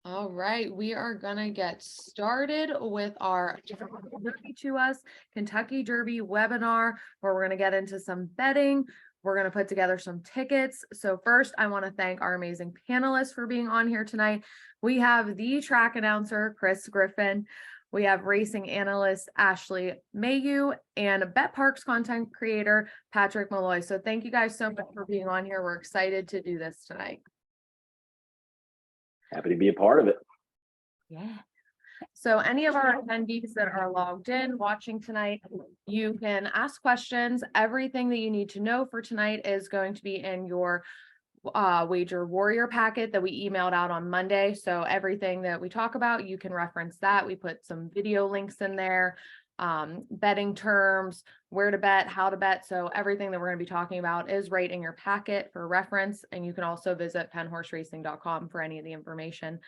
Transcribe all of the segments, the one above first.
All right, we are gonna get started with our Kentucky Derby webinar, where we're gonna get into some betting. We're gonna put together some tickets. So first, I want to thank our amazing panelists for being on here tonight. We have the track announcer, Chris Griffin. We have racing analyst Ashley Mailloux and Bet Parks content creator Patrick Malloy. So thank you guys so much for being on here. We're excited to do this tonight. Happy to be a part of it. Yeah. So any of our attendees that are logged in watching tonight, you can ask questions. Everything that you need to know for tonight is going to be in your Wager Warrior packet that we emailed out on Monday. So everything that we talk about, you can reference that. We put some video links in there, betting terms, where to bet, how to bet. So everything that we're going to be talking about is right in your packet for reference. And you can also visit penhorseracing.com for any of the information.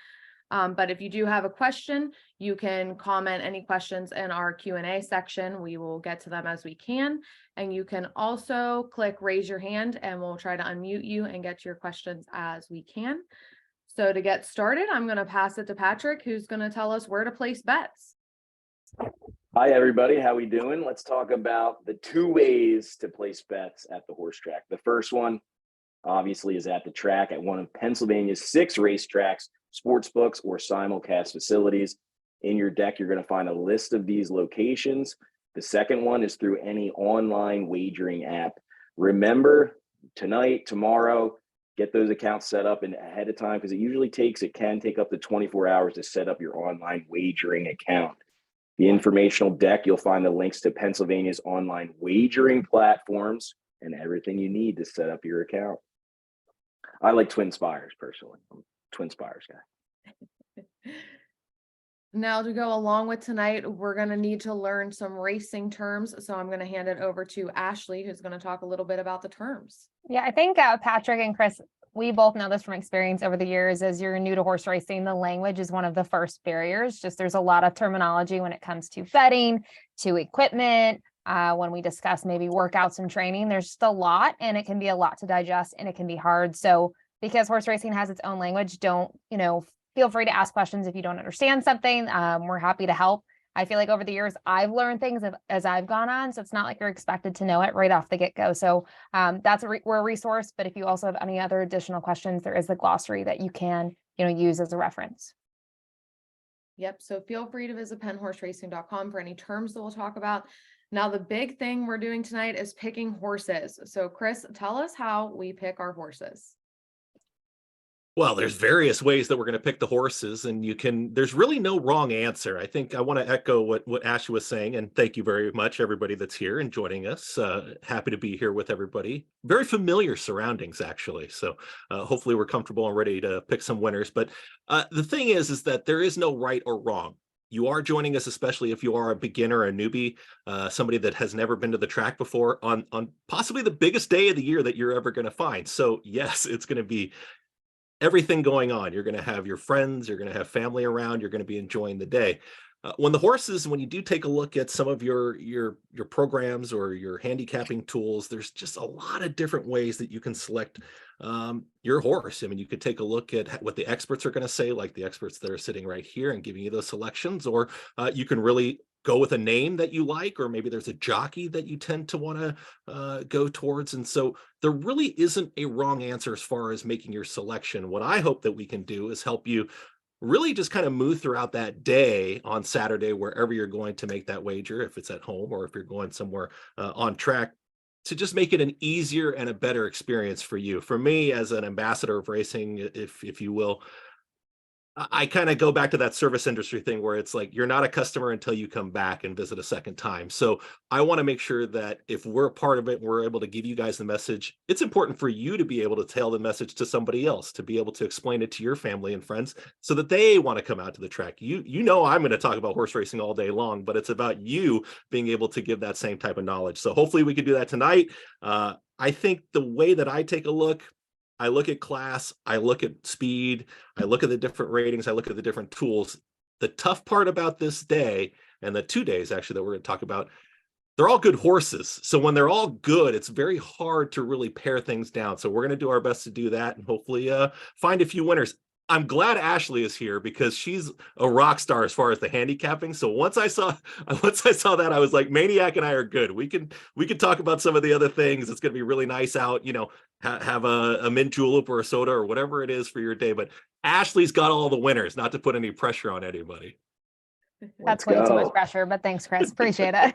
But if you do have a question, you can comment any questions in our Q&A section. We will get to them as we can. And you can also click raise your hand and we'll try to unmute you and get to your questions as we can. So to get started, I'm going to pass it to Patrick, who's going to tell us where to place bets. Hi, everybody. How we doing? Let's talk about the two ways to place bets at the horse track. The first one, obviously, is at the track at one of Pennsylvania's 6 racetracks, sports books, or simulcast facilities. In your deck, you're going to find a list of these locations. The second one is through any online wagering app. Remember, tonight, tomorrow, get those accounts set up and ahead of time, because it can take up to 24 hours to set up your online wagering account. The informational deck, you'll find the links to Pennsylvania's online wagering platforms and everything you need to set up your account. I like Twin Spires personally. I'm a Twin Spires guy. Now, to go along with tonight, we're going to need to learn some racing terms. So I'm going to hand it over to Ashley, who's going to talk a little bit about the terms. Yeah, I think Patrick and Chris, we both know this from experience over the years. As you're new to horse racing, the language is one of the first barriers. Just there's a lot of terminology when it comes to betting, to equipment. When we discuss maybe workouts and training, there's just a lot, and it can be a lot to digest, and it can be hard. So because horse racing has its own language, feel free to ask questions if you don't understand something. We're happy to help. I feel like over the years, I've learned things as I've gone on. So it's not like you're expected to know it right off the get-go. So we're a resource, but if you also have any other additional questions, there is the glossary that you can, use as a reference. Yep. So feel free to visit penhorseracing.com for any terms that we'll talk about. Now, the big thing we're doing tonight is picking horses. So Chris, tell us how we pick our horses. Well, there's various ways that we're going to pick the horses, and there's really no wrong answer. I think I want to echo what Ashley was saying, and thank you very much, everybody that's here and joining us. Happy to be here with everybody. Very familiar surroundings, actually. So hopefully we're comfortable and ready to pick some winners. But the thing is that there is no right or wrong. You are joining us, especially if you are a beginner, a newbie, somebody that has never been to the track before, on possibly the biggest day of the year that you're ever going to find. So yes, it's going to be everything going on. You're going to have your friends, you're going to have family around, you're going to be enjoying the day. When you do take a look at some of your programs or your handicapping tools, there's just a lot of different ways that you can select your horse. I mean, you could take a look at what the experts are going to say, like the experts that are sitting right here and giving you those selections, or you can really go with a name that you like, or maybe there's a jockey that you tend to want to go towards. And so there really isn't a wrong answer as far as making your selection. What I hope that we can do is help you really just kind of move throughout that day on Saturday, wherever you're going to make that wager, if it's at home or if you're going somewhere on track, to just make it an easier and a better experience for you. For me, as an ambassador of racing, if you will, I kind of go back to that service industry thing where it's like, you're not a customer until you come back and visit a second time. So I want to make sure that if we're a part of it, we're able to give you guys the message. It's important for you to be able to tell the message to somebody else, to be able to explain it to your family and friends so that they want to come out to the track. I'm going to talk about horse racing all day long, but it's about you being able to give that same type of knowledge. So hopefully we can do that tonight. I think the way that I take a look, I look at class, I look at speed, I look at the different ratings, I look at the different tools. The tough part about this day, and the 2 days actually that we're going to talk about, they're all good horses. So when they're all good, it's very hard to really pare things down. So we're going to do our best to do that and hopefully find a few winners. I'm glad Ashley is here because she's a rock star as far as the handicapping. So once I saw that, I was like, Maniac and I are good. We can talk about some of the other things. It's going to be really nice out, have a mint julep or a soda or whatever it is for your day. But Ashley's got all the winners, not to put any pressure on anybody. That's Let's way too much go. pressure, but thanks, Chris. Appreciate it.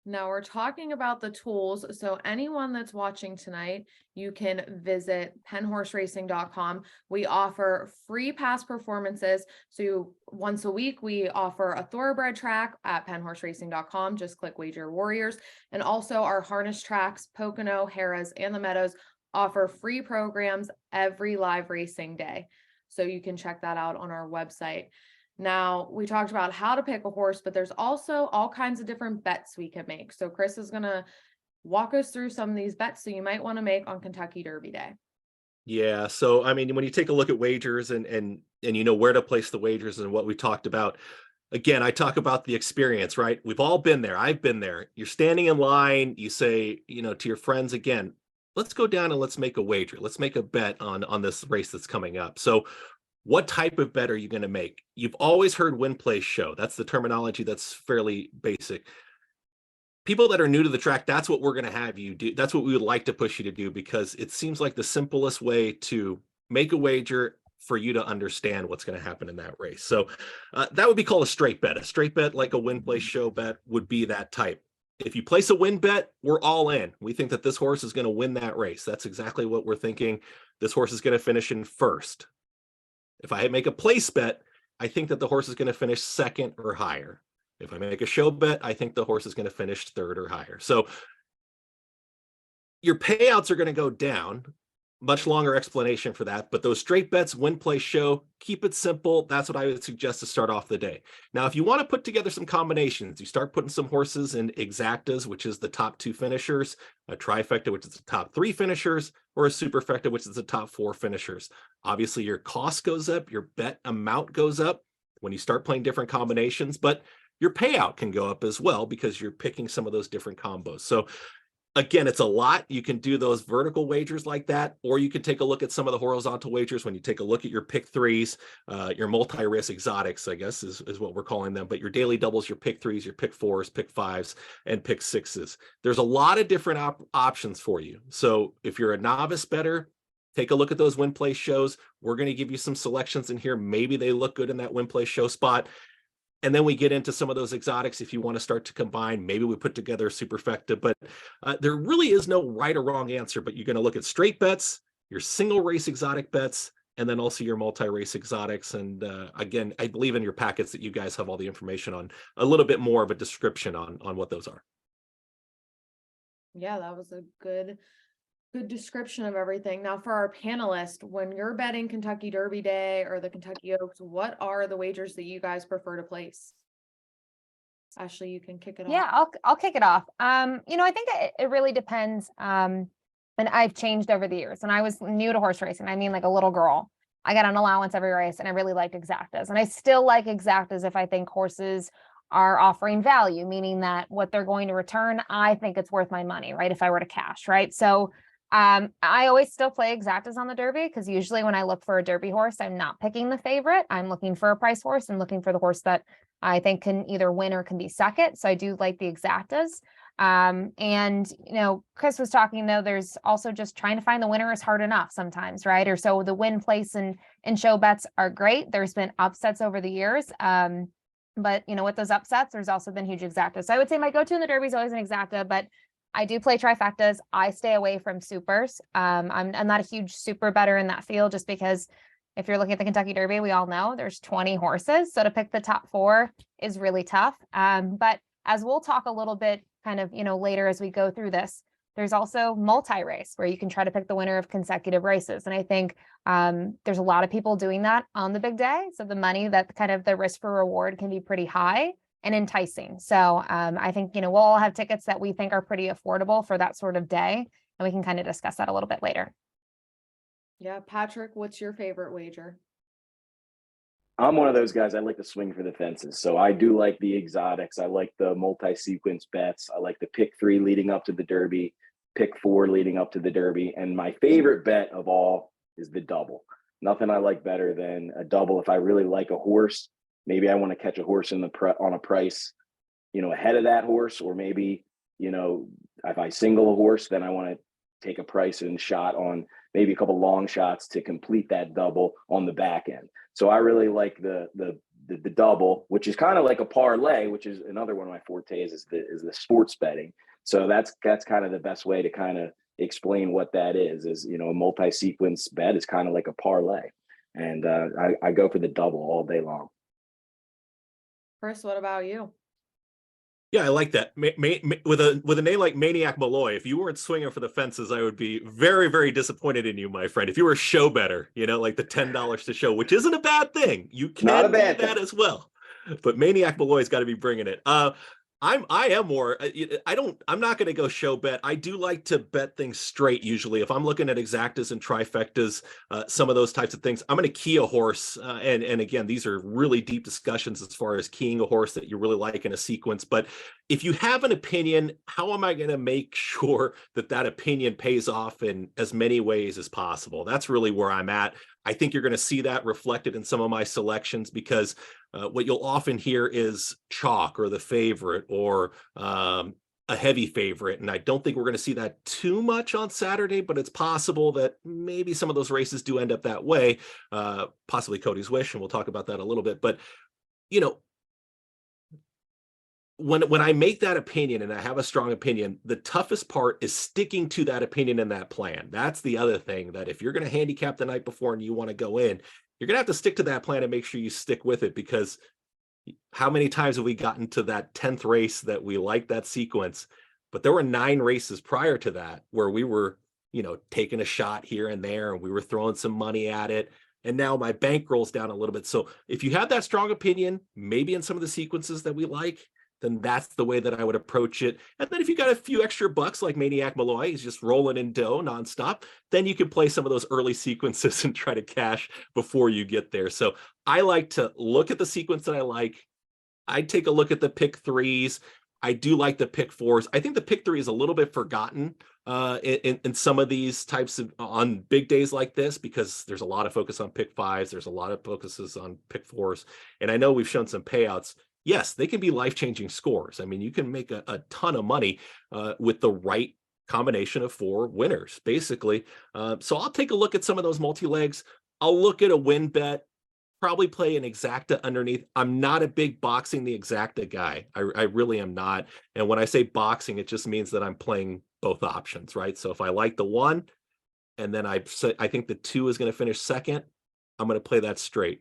Now we're talking about the tools. So anyone that's watching tonight, you can visit penhorseracing.com. We offer free past performances. So once a week, we offer a thoroughbred track at penhorseracing.com. Just click Wager Warriors. And also our harness tracks, Pocono, Harrah's, and the Meadows offer free programs every live racing day. So you can check that out on our website. Now, we talked about how to pick a horse, but there's also all kinds of different bets we can make. So Chris is going to walk us through some of these bets that you might want to make on Kentucky Derby Day. Yeah. So, I mean, when you take a look at wagers and you know where to place the wagers and what we talked about, again, I talk about the experience, right? We've all been there. I've been there. You're standing in line. You say, to your friends again, let's go down and let's make a wager. Let's make a bet on this race that's coming up. So what type of bet are you going to make? You've always heard win, place, show. That's the terminology that's fairly basic. People that are new to the track, that's what we're going to have you do. That's what we would like to push you to do because it seems like the simplest way to make a wager for you to understand what's going to happen in that race. So that would be called a straight bet. A straight bet, like a win, place, show bet, would be that type. If you place a win bet, we're all in. We think that this horse is going to win that race. That's exactly what we're thinking. This horse is going to finish in first. If I make a place bet, I think that the horse is going to finish second or higher. If I make a show bet, I think the horse is going to finish third or higher. So your payouts are going to go down. Much longer explanation for that. But those straight bets, win, place, show, keep it simple. That's what I would suggest to start off the day. Now, if you want to put together some combinations, you start putting some horses in exactas, which is the top 2 finishers, a trifecta, which is the top 3 finishers, or a superfecta, which is the top 4 finishers. Obviously, your cost goes up, your bet amount goes up when you start playing different combinations, but your payout can go up as well because you're picking some of those different combos. So again, it's a lot. You can do those vertical wagers like that, or you can take a look at some of the horizontal wagers when you take a look at your pick 3s, your multi-race exotics, I guess is what we're calling them, but your daily doubles, your pick 3s, your pick 4s, pick 5s, and pick 6s. There's a lot of different options for you. So if you're a novice bettor, take a look at those win, place, shows. We're going to give you some selections in here. Maybe they look good in that win, place, show spot. And then we get into some of those exotics. If you want to start to combine, maybe we put together a superfecta, but there really is no right or wrong answer, but you're going to look at straight bets, your single race exotic bets, and then also your multi-race exotics. And again, I believe in your packets that you guys have all the information on a little bit more of a description on what those are. Yeah, that was a good description of everything. Now for our panelists, when you're betting Kentucky Derby Day or the Kentucky Oaks, what are the wagers that you guys prefer to place? Ashley, you can kick it off. Yeah, I'll kick it off. I think it really depends. And I've changed over the years. When I was new to horse racing, I mean like a little girl, I got an allowance every race and I really liked exactas. And I still like exactas if I think horses are offering value, meaning that what they're going to return, I think it's worth my money, right? If I were to cash, right? So I always still play exactas on the Derby because usually when I look for a Derby horse, I'm not picking the favorite. I'm looking for a price horse and looking for the horse that I think can either win or can be second. So I do like the exactas. Chris was talking though, there's also just trying to find the winner is hard enough sometimes, right? Or so the win, place, and show bets are great. There's been upsets over the years. But with those upsets, there's also been huge exactas. So I would say my go-to in the Derby is always an exacta, but I do play trifectas. I stay away from supers. I'm not a huge super bettor in that field just because if you're looking at the Kentucky Derby, we all know there's 20 horses. So to pick the top 4 is really tough. But as we'll talk a little bit kind of, later as we go through this, there's also multi-race where you can try to pick the winner of consecutive races. And I think there's a lot of people doing that on the big day. So the money that kind of the risk for reward can be pretty high and enticing. So I think, we'll all have tickets that we think are pretty affordable for that sort of day. And we can kind of discuss that a little bit later. Yeah. Patrick, what's your favorite wager? I'm one of those guys. I like to swing for the fences. So I do like the exotics. I like the multi-sequence bets. I like the pick 3 leading up to the Derby, pick 4 leading up to the Derby. And my favorite bet of all the double. Nothing I like better than a double. If I really like a horse, maybe I want to catch a horse on a price, ahead of that horse, or maybe, if I single a horse, then I want to take a price and shot on maybe a couple long shots to complete that double on the back end. So I really like the double, which is kind of like a parlay, which is another one of my fortes is the sports betting. So that's kind of the best way to kind of explain what that is, a multi-sequence bet is kind of like a parlay. And I go for the double all day long. Chris, what about you? Yeah, I like that. With a name like Maniac Malloy, if you weren't swinging for the fences, I would be very, very disappointed in you, my friend. If you were a show better, like the $10 to show, which isn't a bad thing. You can Not a do bad that thing. as well. But Maniac Malloy's got to be bringing it. I'm not going to go show bet. I do like to bet things straight. Usually if I'm looking at exactas and trifectas, some of those types of things, I'm going to key a horse. And again, these are really deep discussions as far as keying a horse that you really like in a sequence. But if you have an opinion, how am I going to make sure that opinion pays off in as many ways as possible? That's really where I'm at. I think you're going to see that reflected in some of my selections, because what you'll often hear is chalk or the favorite or a heavy favorite. And I don't think we're going to see that too much on Saturday, but it's possible that maybe some of those races do end up that way. Possibly Cody's Wish, and we'll talk about that a little bit. But, when I make that opinion and I have a strong opinion, the toughest part is sticking to that opinion and that plan. That's the other thing, that if you're going to handicap the night before and you want to go in, you're going to have to stick to that plan and make sure you stick with it, because how many times have we gotten to that 10th race that we like that sequence, but there were 9 races prior to that where we were, taking a shot here and there and we were throwing some money at it. And now my bank rolls down a little bit. So if you have that strong opinion, maybe in some of the sequences that we like, then that's the way that I would approach it. And then if you got a few extra bucks like Maniac Malloy, he's just rolling in dough nonstop, then you can play some of those early sequences and try to cash before you get there. So I like to look at the sequence that I like. I take a look at the pick threes. I do like the pick fours. I think the pick three is a little bit forgotten in some of these types of on big days like this, because there's a lot of focus on pick fives. There's a lot of focuses on pick fours. And I know we've shown some payouts. Yes, they can be life-changing scores. I mean, you can make a ton of money with the right combination of 4 winners, basically. So I'll take a look at some of those multi-legs. I'll look at a win bet, probably play an exacta underneath. I'm not a big boxing the exacta guy. I really am not. And when I say boxing, it just means that I'm playing both options, right? So if I like the 1, and then I think the 2 is going to finish second, I'm going to play that straight.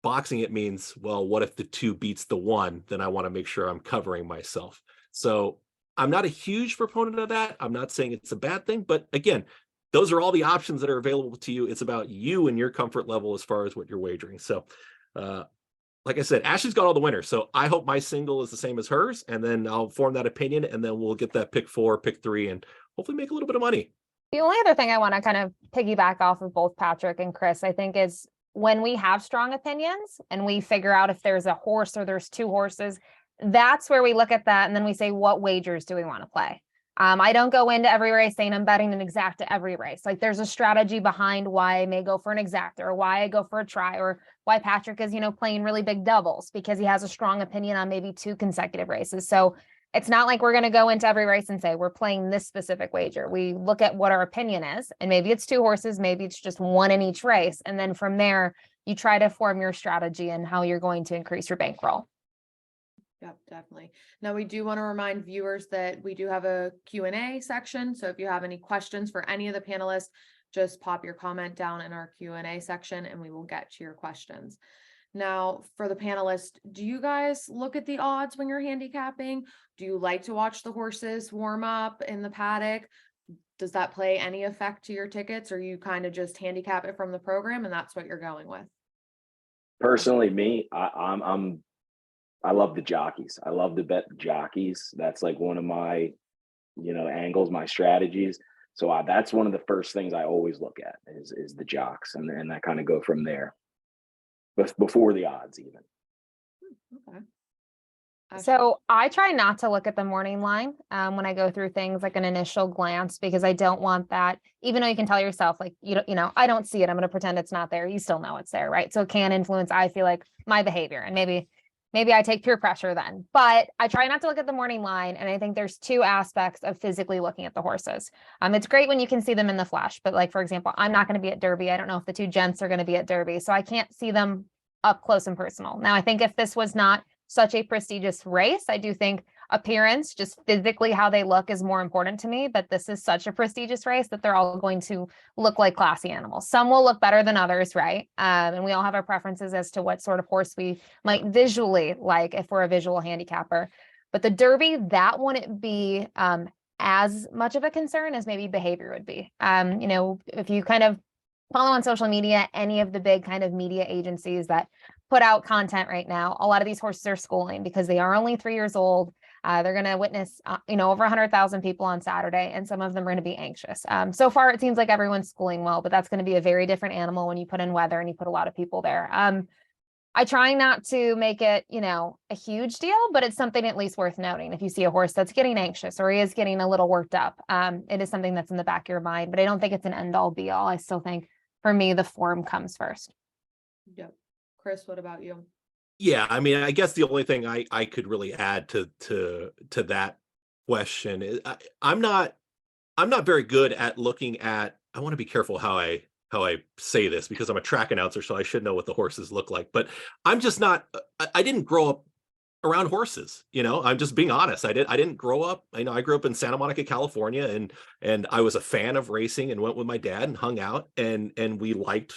Boxing, it means, well, what if the 2 beats the 1? Then I want to make sure I'm covering myself. So I'm not a huge proponent of that. I'm not saying it's a bad thing, but again, those are all the options that are available to you. It's about you and your comfort level as far as what you're wagering. So like I said, Ashley's got all the winners. So I hope my single is the same as hers, and then I'll form that opinion, and then we'll get that pick 4, pick 3, and hopefully make a little bit of money. The only other thing I want to kind of piggyback off of both Patrick and Chris, I think, is when we have strong opinions and we figure out if there's a horse or there's 2 horses, that's where we look at that. And then we say, what wagers do we want to play? I don't go into every race saying I'm betting an exacta every race. Like, there's a strategy behind why I may go for an exacta, or why I go for a try, or why Patrick is, playing really big doubles because he has a strong opinion on maybe 2 consecutive races. So it's not like we're going to go into every race and say, we're playing this specific wager. We look at what our opinion is, and maybe it's 2 horses, maybe it's just 1 in each race. And then from there, you try to form your strategy and how you're going to increase your bankroll. Yep, definitely. Now, we do want to remind viewers that we do have a Q&A section. So if you have any questions for any of the panelists, just pop your comment down in our Q&A section and we will get to your questions. Now, for the panelists, do you guys look at the odds when you're handicapping? Do you like to watch the horses warm up in the paddock? Does that play any effect to your tickets, or you kind of just handicap it from the program and that's what you're going with? Personally, me, I love the jockeys. I love to bet jockeys. That's like one of my, angles, my strategies. So that's one of the first things I always look at is the jocks, and I kind of go from there. But before the odds, even. Okay. So I try not to look at the morning line when I go through things like an initial glance, because I don't want that, even though you can tell yourself like, I don't see it. I'm going to pretend it's not there. You still know it's there, right? So it can influence, I feel like, my behavior, and maybe I take peer pressure then, but I try not to look at the morning line. And I think there's two aspects of physically looking at the horses. It's great when you can see them in the flesh, but like, for example, I'm not going to be at Derby. I don't know if the two gents are going to be at Derby, so I can't see them up close and personal. Now, I think if this was not such a prestigious race, I do think appearance, just physically how they look, is more important to me. But this is such a prestigious race that they're all going to look like classy animals. Some will look better than others, right? And we all have our preferences as to what sort of horse we might visually like if we're a visual handicapper. But the Derby, that wouldn't be as much of a concern as maybe behavior would be. If you kind of follow on social media, any of the big kind of media agencies that put out content right now, a lot of these horses are schooling because they are only 3 years old. They're going to witness, over 100,000 people on Saturday, and some of them are going to be anxious. So far, it seems like everyone's schooling well, but that's going to be a very different animal when you put in weather and you put a lot of people there. I try not to make it, a huge deal, but it's something at least worth noting. If you see a horse that's getting anxious or he is getting a little worked up, it is something that's in the back of your mind, but I don't think it's an end all be all. I still think, for me, the form comes first. Yep. Chris, what about you? Yeah, I mean, I guess the only thing I could really add to that question is I'm not very good at looking at. I want to be careful how I say this, because I'm a track announcer, so I should know what the horses look like. But I'm just not. I didn't grow up around horses. I'm just being honest. I didn't grow up. I grew up in Santa Monica, California, and I was a fan of racing and went with my dad and hung out, and we liked,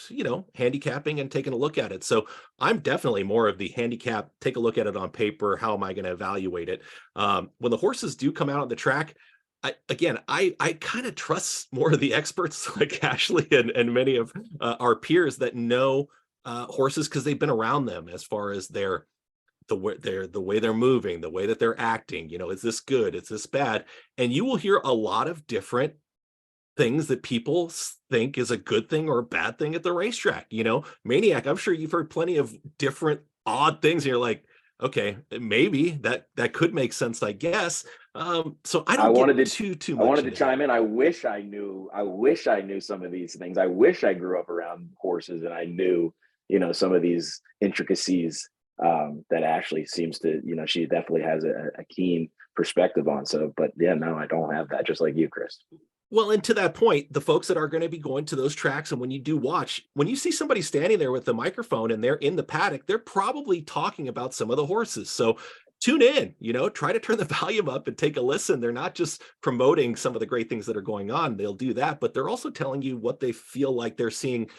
handicapping and taking a look at it. So I'm definitely more of the handicap, take a look at it on paper. How am I going to evaluate it? When the horses do come out on the track, I kind of trust more of the experts like Ashley and many of our peers that know horses, because they've been around them, as far as the way they're moving, the way that they're acting. Is this good? Is this bad? And you will hear a lot of different things that people think is a good thing or a bad thing at the racetrack. Maniac, I'm sure you've heard plenty of different odd things, and you're like, okay, maybe that could make sense, I guess. So I don't get too much. I wanted to chime in. I wish I knew some of these things. I wish I grew up around horses and I knew, some of these intricacies that Ashley seems to, she definitely has a keen perspective on. So, but yeah, no, I don't have that, just like you, Chris. Well, and to that point, the folks that are going to be going to those tracks, and when you do watch, when you see somebody standing there with the microphone and they're in the paddock, they're probably talking about some of the horses. So tune in, try to turn the volume up and take a listen. They're not just promoting some of the great things that are going on. They'll do that, but they're also telling you what they feel like they're seeing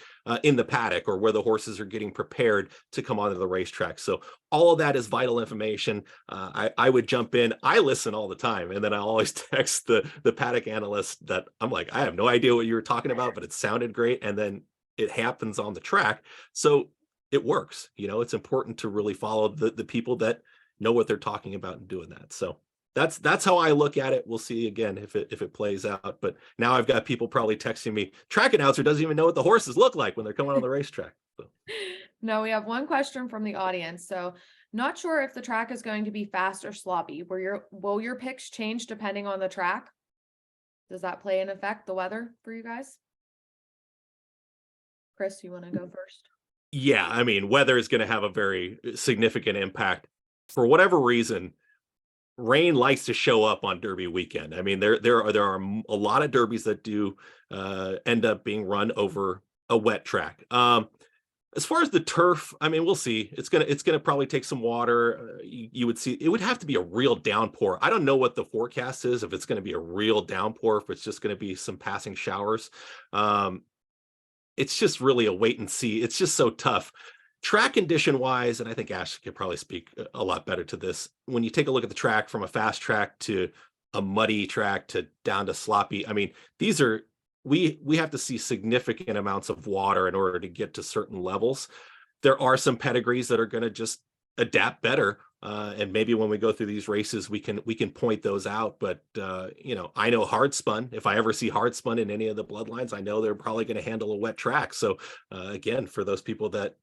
in the paddock, or where the horses are getting prepared to come onto the racetrack. So all of that is vital information. I would jump in. I listen all the time, and then I always text the paddock analyst that I'm like, I have no idea what you were talking about, but it sounded great. And then it happens on the track. So it works. It's important to really follow the people that know what they're talking about and doing that. So that's how I look at it. We'll see again if it plays out. But now I've got people probably texting me, track announcer doesn't even know what the horses look like when they're coming on the racetrack. So. No, we have one question from the audience. So, not sure if the track is going to be fast or sloppy. Will your picks change depending on the track? Does that play an effect, the weather, for you guys? Chris, you want to go first? Yeah, I mean, weather is going to have a very significant impact. For whatever reason, rain likes to show up on Derby weekend. I mean, there are a lot of derbies that do end up being run over a wet track. As far as the turf, I mean, we'll see. It's gonna probably take some water. You would see it would have to be a real downpour. I don't know what the forecast is, if it's going to be a real downpour, if it's just going to be some passing showers. It's just really a wait and see. It's just so tough. Track condition wise, and I think Ash could probably speak a lot better to this. When you take a look at the track, from a fast track to a muddy track to down to sloppy, I mean, these are, we have to see significant amounts of water in order to get to certain levels. There are some pedigrees that are going to just adapt better. And maybe when we go through these races, we can point those out. But I know hard spun. If I ever see hard spun in any of the bloodlines, I know they're probably going to handle a wet track. So again, for those people that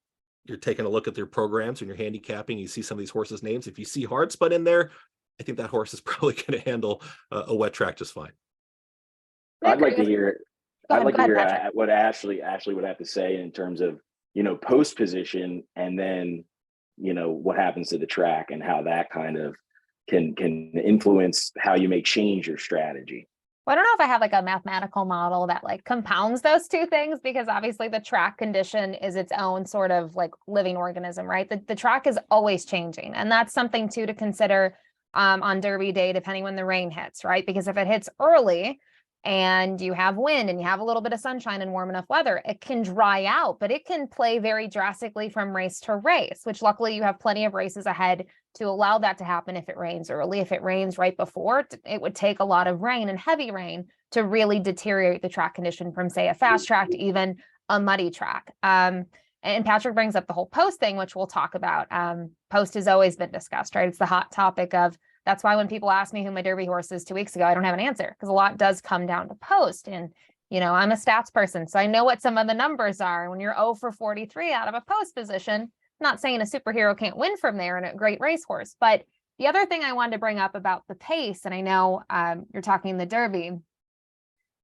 you're taking a look at their programs and you're handicapping, you see some of these horses' names. If you see hard spun in there, I think that horse is probably going to handle a wet track just fine. I'd like to hear. Go I'd ahead, like go to ahead, hear Patrick. what Ashley would have to say in terms of, post position, and then, what happens to the track and how that kind of can influence how you may change your strategy. Well, I don't know if I have like a mathematical model that like compounds those two things, because obviously the track condition is its own sort of like living organism, right? The track is always changing. And that's something too to consider on Derby day, depending when the rain hits, right? Because if it hits early and you have wind and you have a little bit of sunshine and warm enough weather, it can dry out, but it can play very drastically from race to race, which luckily you have plenty of races ahead to allow that to happen if it rains early. If it rains right before, it would take a lot of rain and heavy rain to really deteriorate the track condition from, say, a fast track to even a muddy track. And Patrick brings up the whole post thing, which we'll talk about. Post has always been discussed, right? It's the hot topic of, that's why when people ask me who my Derby horse is 2 weeks ago, I don't have an answer, because a lot does come down to post. And, I'm a stats person, so I know what some of the numbers are. When you're 0 for 43 out of a post position, not saying a superhero can't win from there and a great racehorse, but the other thing I wanted to bring up about the pace, and I know you're talking the Derby,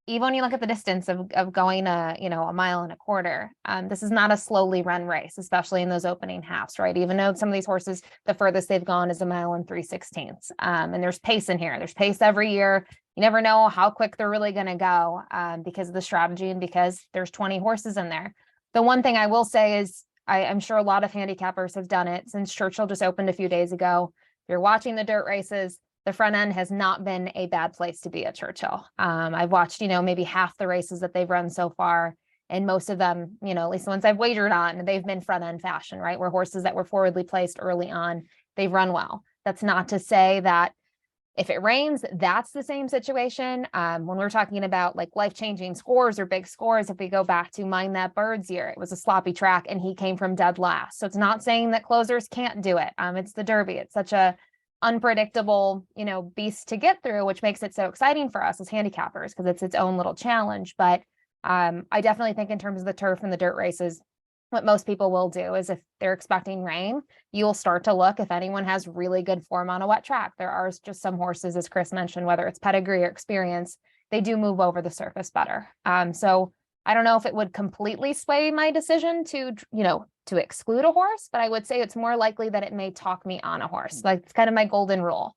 even when you look at the distance of going a mile and a quarter, this is not a slowly run race, especially in those opening halves, right? Even though some of these horses, the furthest they've gone is 1 mile and 3/16. And there's pace in here. There's pace every year. You never know how quick they're really going to go because of the strategy and because there's 20 horses in there. The one thing I will say is, I'm sure a lot of handicappers have done it since Churchill just opened a few days ago. If you're watching the dirt races, the front end has not been a bad place to be at Churchill. I've watched, maybe half the races that they've run so far, and most of them, at least the ones I've wagered on, they've been front end fashion, right? Where horses that were forwardly placed early on, they've run well. That's not to say that if it rains, that's the same situation. When we're talking about like life-changing scores or big scores, if we go back to Mind That Bird's year, it was a sloppy track and he came from dead last. So it's not saying that closers can't do it. It's the Derby. It's such a unpredictable, beast to get through, which makes it so exciting for us as handicappers because it's its own little challenge. But I definitely think in terms of the turf and the dirt races, what most people will do is if they're expecting rain, you'll start to look if anyone has really good form on a wet track. There are just some horses, as Chris mentioned, whether it's pedigree or experience, they do move over the surface better. So I don't know if it would completely sway my decision to exclude a horse, but I would say it's more likely that it may talk me on a horse. Like it's kind of my golden rule.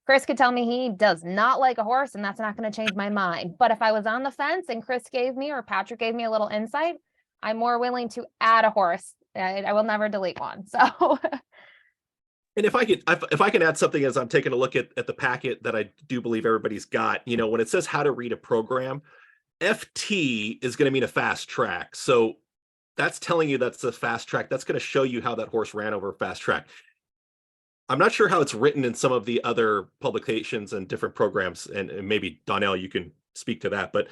Chris could tell me he does not like a horse and that's not going to change my mind. But if I was on the fence and Chris gave me or Patrick gave me a little insight, I'm more willing to add a horse. I will never delete one. So, and if I can add something as I'm taking a look at the packet that I do believe everybody's got, when it says how to read a program, FT is going to mean a fast track. So that's telling you that's a fast track. That's going to show you how that horse ran over a fast track. I'm not sure how it's written in some of the other publications and different programs, and maybe Donnell, you can speak to that, but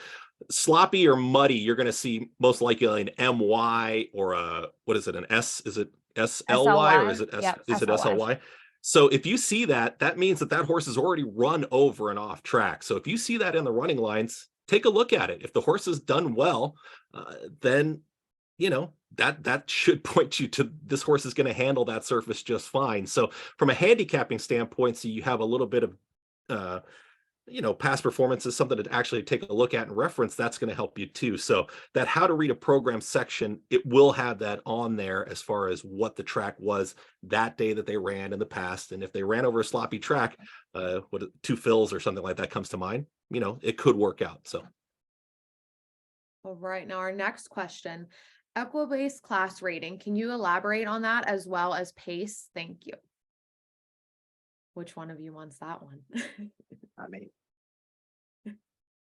sloppy or muddy, you're going to see most likely an MY or what is it, an S? Is it SLY or is it Yep, is it SLY. SLY? So if you see that, that means that horse has already run over and off track. So if you see that in the running lines, take a look at it. If the horse has done well, then that should point you to this horse is going to handle that surface just fine. So from a handicapping standpoint, so you have a little bit of past performance is something to actually take a look at and reference. That's going to help you too. So that how to read a program section, it will have that on there as far as what the track was that day that they ran in the past. And if they ran over a sloppy track, two fills or something like that comes to mind, it could work out. So. All right, now our next question, Equibase class rating. Can you elaborate on that as well as pace? Thank you. Which one of you wants that one? I mean,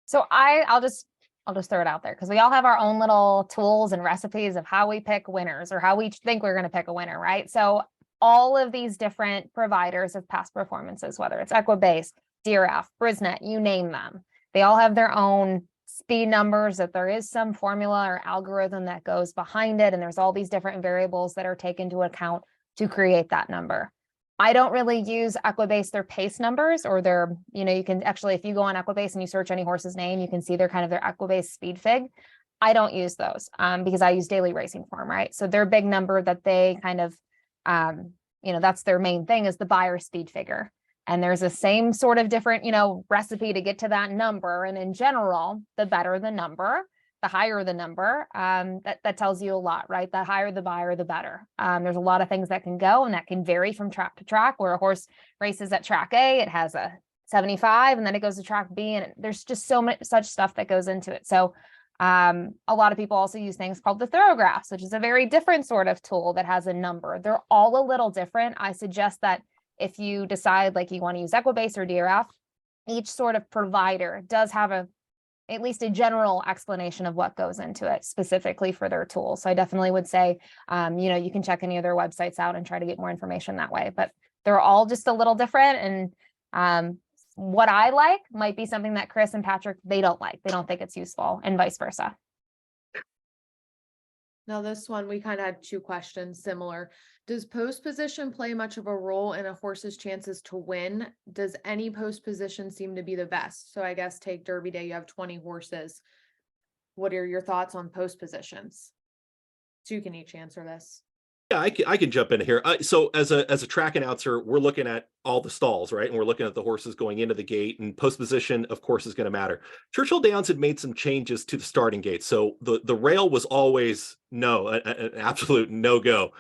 So I'll just throw it out there because we all have our own little tools and recipes of how we pick winners or how we think we're going to pick a winner, right? So all of these different providers of past performances, whether it's Equibase, DRF, Brisnet, you name them, they all have their own speed numbers, that there is some formula or algorithm that goes behind it. And there's all these different variables that are taken into account to create that number. I don't really use Equibase, their pace numbers or their, you can actually, if you go on Equibase and you search any horse's name, you can see their kind of their Equibase speed fig. I don't use those because I use daily racing form, right? So their big number that they kind of, that's their main thing is the Beyer speed figure. And there's the same sort of different, recipe to get to that number. And in general, the better the number, the higher the number, that tells you a lot, right? The higher the Beyer, the better. There's a lot of things that can go, and that can vary from track to track. Where a horse races at track A, it has a 75, and then it goes to track B, and there's just so much such stuff that goes into it. So a lot of people also use things called the thoroughgraphs, which is a very different sort of tool that has a number. They're all a little different. I suggest that if you decide like you want to use Equibase or DRF, each sort of provider does have at least a general explanation of what goes into it specifically for their tool. So I definitely would say, you can check any of their websites out and try to get more information that way, but they're all just a little different. And what I like might be something that Chris and Patrick, they don't like. They don't think it's useful, and vice versa. Now this one, we kind of had two questions similar. Does post position play much of a role in a horse's chances to win? Does any post position seem to be the best? So I guess take Derby Day, you have 20 horses. What are your thoughts on post positions? So you can each answer this. Yeah, I can jump in here. So as a track announcer, we're looking at all the stalls, right? And we're looking at the horses going into the gate, and post position, of course, is going to matter. Churchill Downs had made some changes to the starting gate. So the rail was always an absolute no-go.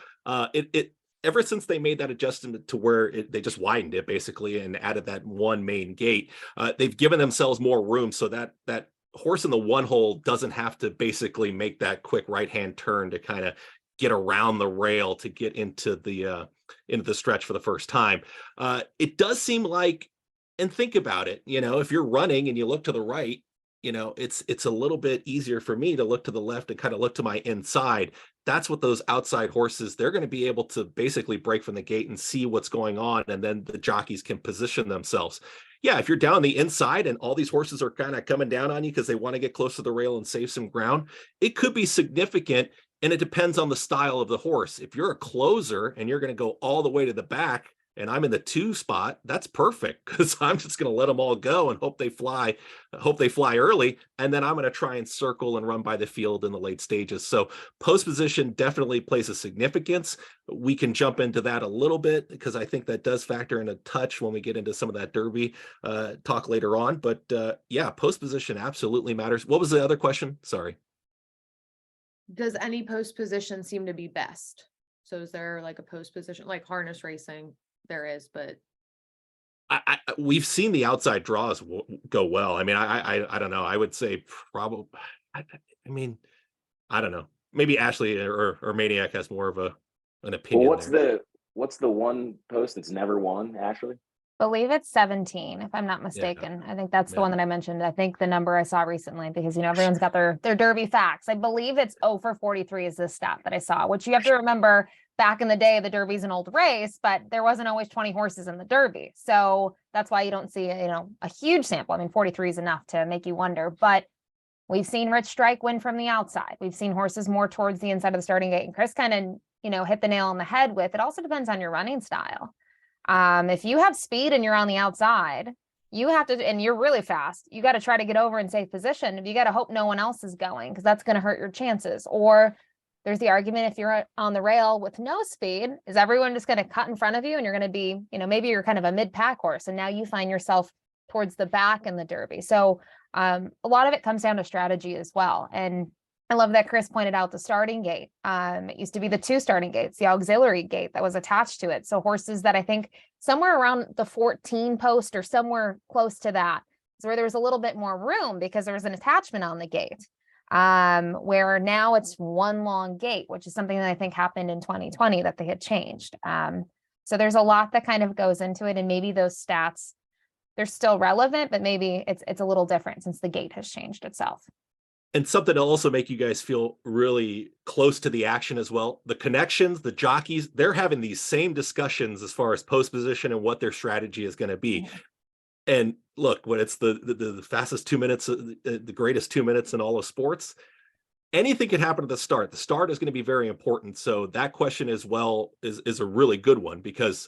Ever since they made that adjustment to where they just widened it basically and added that one main gate, they've given themselves more room so that horse in the one hole doesn't have to basically make that quick right-hand turn to kind of get around the rail to get into the stretch for the first time. It does seem like, and think about it, if you're running and you look to the right, it's a little bit easier for me to look to the left and kind of look to my inside. That's what those outside horses, they're going to be able to basically break from the gate and see what's going on, and then the jockeys can position themselves. Yeah, if you're down the inside and all these horses are kind of coming down on you because they want to get close to the rail and save some ground, it could be significant. And it depends on the style of the horse. If you're a closer and you're going to go all the way to the back and I'm in the 2 spot, that's perfect, because I'm just going to let them all go and hope they fly early. And then I'm going to try and circle and run by the field in the late stages. So post position definitely plays a significance. We can jump into that a little bit because I think that does factor in a touch when we get into some of that Derby talk later on. But yeah, post position absolutely matters. What was the other question? Sorry. Does any post position seem to be best? So is there like a post position, like harness racing? There is, but we've seen the outside draws go well. I mean, I don't know. I would say probably. I don't know. Maybe Ashley or Maniac has more of an opinion. Well, what's the one post that's never won, Ashley? Believe it's 17, if I'm not mistaken. I think that's the one that I mentioned. I think the number I saw recently, because everyone's got their Derby facts. I believe it's 0 for 43 is the stat that I saw, which you have to remember, back in the day, the Derby's an old race, but there wasn't always 20 horses in the Derby. So that's why you don't see, a huge sample. I mean, 43 is enough to make you wonder, but we've seen Rich Strike win from the outside. We've seen horses more towards the inside of the starting gate, and Chris kind of, hit the nail on the head with, it also depends on your running style. If you have speed and you're on the outside, you have to, and you're really fast, you got to try to get over in safe position. If you got to hope no one else is going, because that's going to hurt your chances. Or there's the argument, if you're on the rail with no speed, is everyone just going to cut in front of you and you're going to be, maybe you're kind of a mid-pack horse and now you find yourself towards the back in the Derby. So a lot of it comes down to strategy as well. And I love that Chris pointed out the starting gate. It used to be the 2 starting gates, the auxiliary gate that was attached to it. So horses that I think somewhere around the 14 post or somewhere close to that is where there was a little bit more room because there was an attachment on the gate. Where now it's one long gate, which is something that I think happened in 2020 that they had changed. So there's a lot that kind of goes into it, and maybe those stats, they're still relevant, but maybe it's a little different since the gate has changed itself. And something to also make you guys feel really close to the action as well. The connections, the jockeys, they're having these same discussions as far as post position and what their strategy is going to be. And look, when it's the fastest 2 minutes, the greatest 2 minutes in all of sports, anything can happen at the start. The start is going to be very important. So that question as well is a really good one, because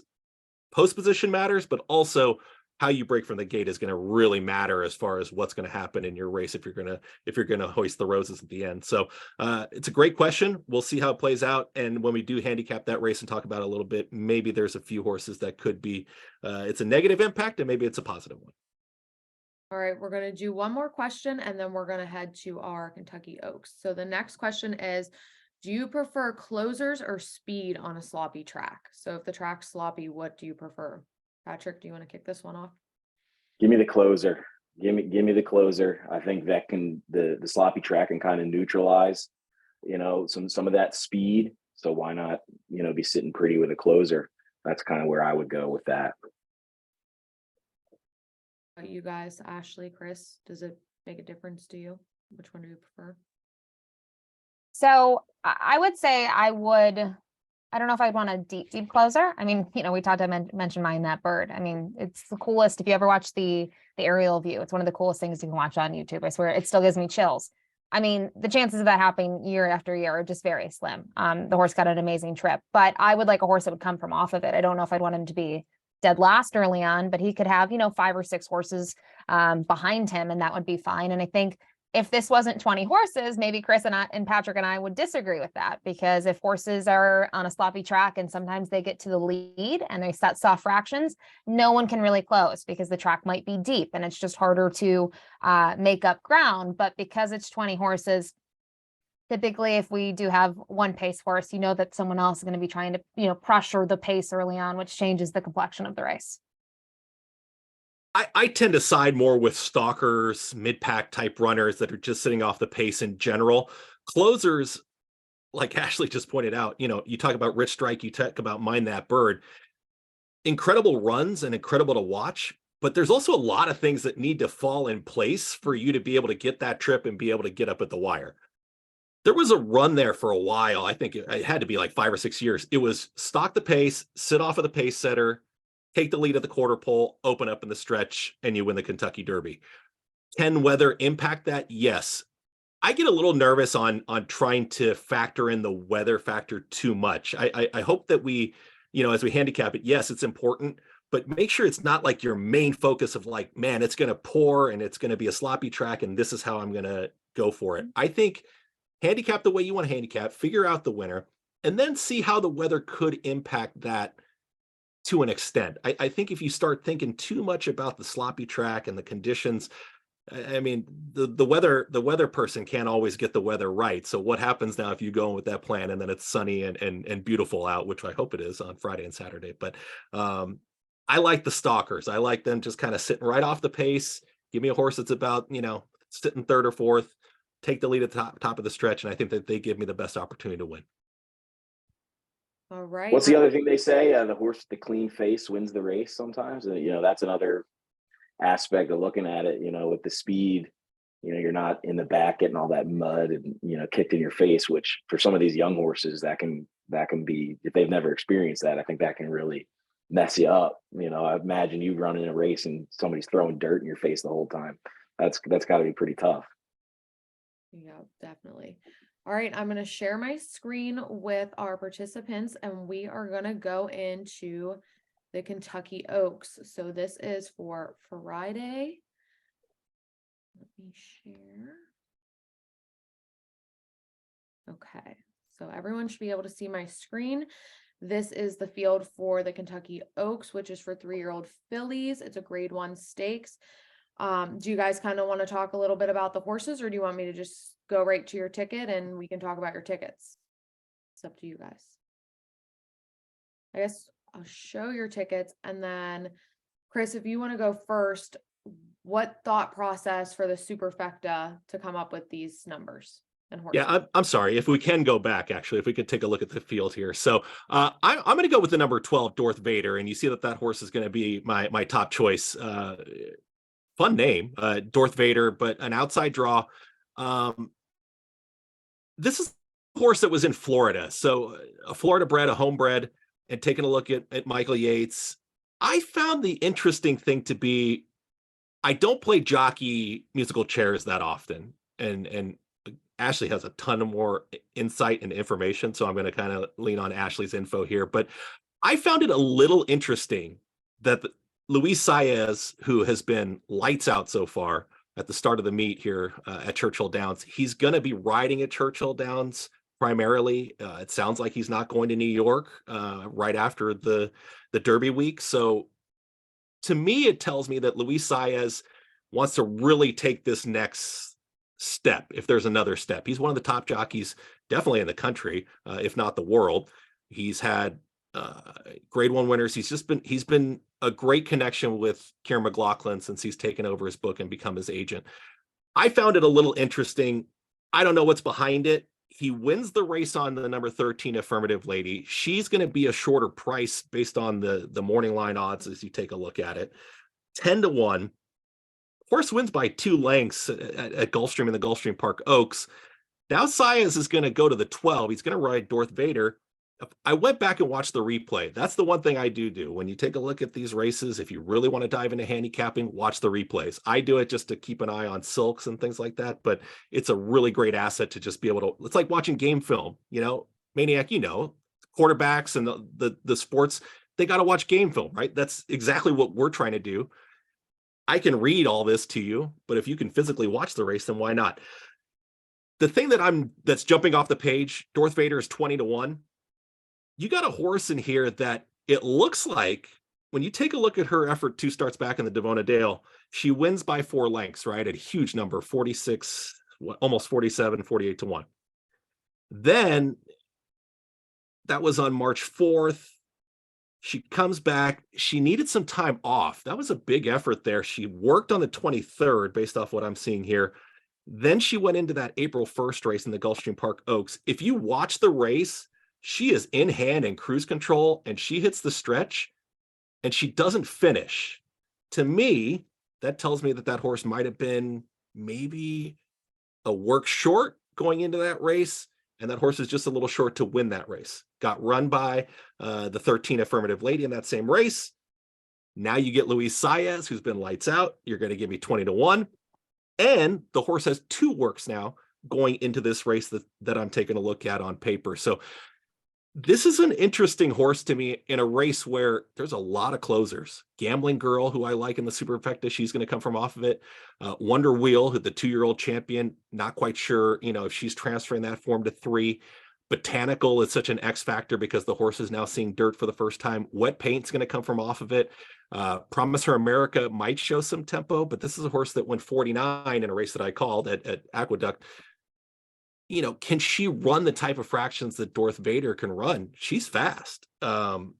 post position matters, but also how you break from the gate is going to really matter as far as what's going to happen in your race if you're going to hoist the roses at the end. So it's a great question. We'll see how it plays out, and when we do handicap that race and talk about it a little bit, maybe there's a few horses that could be it's a negative impact, and maybe it's a positive one. All right, we're gonna do one more question and then we're gonna head to our Kentucky Oaks. So the next question is, do you prefer closers or speed on a sloppy track? So if the track's sloppy, what do you prefer? Patrick, do you want to kick this one off? Give me the closer. Give me the closer. I think that can the sloppy track can kind of neutralize, some of that speed. So why not, be sitting pretty with a closer? That's kind of where I would go with that. You guys, Ashley, Chris, does it make a difference to you? Which one do you prefer? So I would say I don't know if I'd want a deep closer. I mean, we talked to mention Mind That Bird. I mean, it's the coolest. If you ever watch the aerial view, it's one of the coolest things you can watch on YouTube. I swear it still gives me chills. I mean, the chances of that happening year after year are just very slim. The horse got an amazing trip, but I would like a horse that would come from off of it. I don't know if I'd want him to be dead last early on, but he could have, 5 or 6 horses behind him, and that would be fine. And I think if this wasn't 20 horses, maybe Chris and Patrick and I would disagree with that, because if horses are on a sloppy track and sometimes they get to the lead and they set soft fractions, no one can really close because the track might be deep and it's just harder to make up ground. But because it's 20 horses, typically, if we do have one pace horse, that someone else is going to be trying to, pressure the pace early on, which changes the complexion of the race. I tend to side more with stalkers, mid-pack type runners that are just sitting off the pace in general. Closers, like Ashley just pointed out, you talk about Rich Strike, you talk about Mind That Bird. Incredible runs and incredible to watch, but there's also a lot of things that need to fall in place for you to be able to get that trip and be able to get up at the wire. There was a run there for a while. I think it had to be like 5 or 6 years. It was stalk the pace, sit off of the pace setter, take the lead at the quarter pole, open up in the stretch, and you win the Kentucky Derby. Can weather impact that? Yes. I get a little nervous on trying to factor in the weather factor too much. I hope that we, as we handicap it, yes, it's important, but make sure it's not like your main focus of like, man, it's going to pour and it's going to be a sloppy track and this is how I'm going to go for it. I think handicap the way you want to handicap, figure out the winner, and then see how the weather could impact that to an extent. I think if you start thinking too much about the sloppy track and the conditions, I mean, the weather person can't always get the weather right. So what happens now if you go in with that plan and then it's sunny and beautiful out, which I hope it is on Friday and Saturday. But I like the stalkers. I like them just kind of sitting right off the pace. Give me a horse that's about, sitting 3rd or 4th, take the lead at the top of the stretch, and I think that they give me the best opportunity to win. All right. What's the other thing they say? The horse with the clean face wins the race sometimes. That's another aspect of looking at it, with the speed, you're not in the back getting all that mud and, kicked in your face, which for some of these young horses, that can be, if they've never experienced that, I think that can really mess you up. I imagine you running a race and somebody's throwing dirt in your face the whole time. That's got to be pretty tough. Yeah, definitely. All right, I'm going to share my screen with our participants and we are going to go into the Kentucky Oaks. So this is for Friday. Let me share. Okay, so everyone should be able to see my screen. This is the field for the Kentucky Oaks, which is for 3-year-old fillies. It's a grade 1 stakes. Do you guys kind of want to talk a little bit about the horses, or do you want me to just go right to your ticket and we can talk about your tickets? It's up to you guys. I guess I'll show your tickets, and then Chris, if you want to go first, what thought process for the superfecta to come up with these numbers and horses? Yeah, I'm sorry. If we can go back, actually, if we could take a look at the field here. So I'm going to go with the number 12, Darth Vader, and you see that horse is going to be my top choice. Fun name, Darth Vader, but an outside draw. This is a horse that was in Florida, so a Florida bred, a homebred, and taking a look at Michael Yates. I found the interesting thing to be, I don't play jockey musical chairs that often, and Ashley has a ton of more insight and information, so I'm going to kind of lean on Ashley's info here. But I found it a little interesting that Luis Saez, who has been lights out so far at the start of the meet here at Churchill Downs, he's going to be riding at Churchill Downs primarily. It sounds like he's not going to New York right after the Derby week. So to me, it tells me that Luis Saez wants to really take this next step, if there's another step. He's one of the top jockeys, definitely in the country, if not the world. He's had grade one winners. He's been a great connection with Kieran McLaughlin since he's taken over his book and become his agent. I found it a little interesting. I don't know what's behind it. He wins the race on the number 13 Affirmative Lady. She's going to be a shorter price based on the morning line odds as you take a look at it. 10-1. Horse wins by 2 lengths at Gulfstream in the Gulfstream Park Oaks. Now Saez is going to go to the 12. He's going to ride Darth Vader. I went back and watched the replay. That's the one thing I do. When you take a look at these races, if you really want to dive into handicapping, watch the replays. I do it just to keep an eye on silks and things like that, but it's a really great asset to just be able to, it's like watching game film, Maniac, quarterbacks and the sports, they got to watch game film, right? That's exactly what we're trying to do. I can read all this to you, but if you can physically watch the race, then why not? The thing that's jumping off the page, Darth Vader is 20-1. You got a horse in here that it looks like when you take a look at her effort 2 starts back in the Devona Dale, she wins by 4 lengths, right? At a huge number, 46, almost 47, 48-1. Then that was on March 4th. She comes back. She needed some time off. That was a big effort there. She worked on the 23rd based off what I'm seeing here. Then she went into that April 1st race in the Gulfstream Park Oaks. If you watch the race, she is in hand and cruise control, and she hits the stretch and she doesn't finish. To me, that tells me that horse might have been maybe a work short going into that race, and that horse is just a little short to win that race. Got run by the 13 Affirmative Lady in that same race. Now you get Luis Saez, who's been lights out. You're going to give me 20-1. And the horse has 2 works now going into this race that I'm taking a look at on paper. So this is an interesting horse to me in a race where there's a lot of closers. Gambling Girl, who I like in the Superfecta, she's going to come from off of it. Wonder Wheel, who the 2-year-old champion, not quite sure, if she's transferring that form to 3. Botanical is such an X factor because the horse is now seeing dirt for the first time. Wet Paint's going to come from off of it. Promise Her America might show some tempo, but this is a horse that went 49 in a race that I called at Aqueduct. Can she run the type of fractions that Darth Vader can run? She's fast. The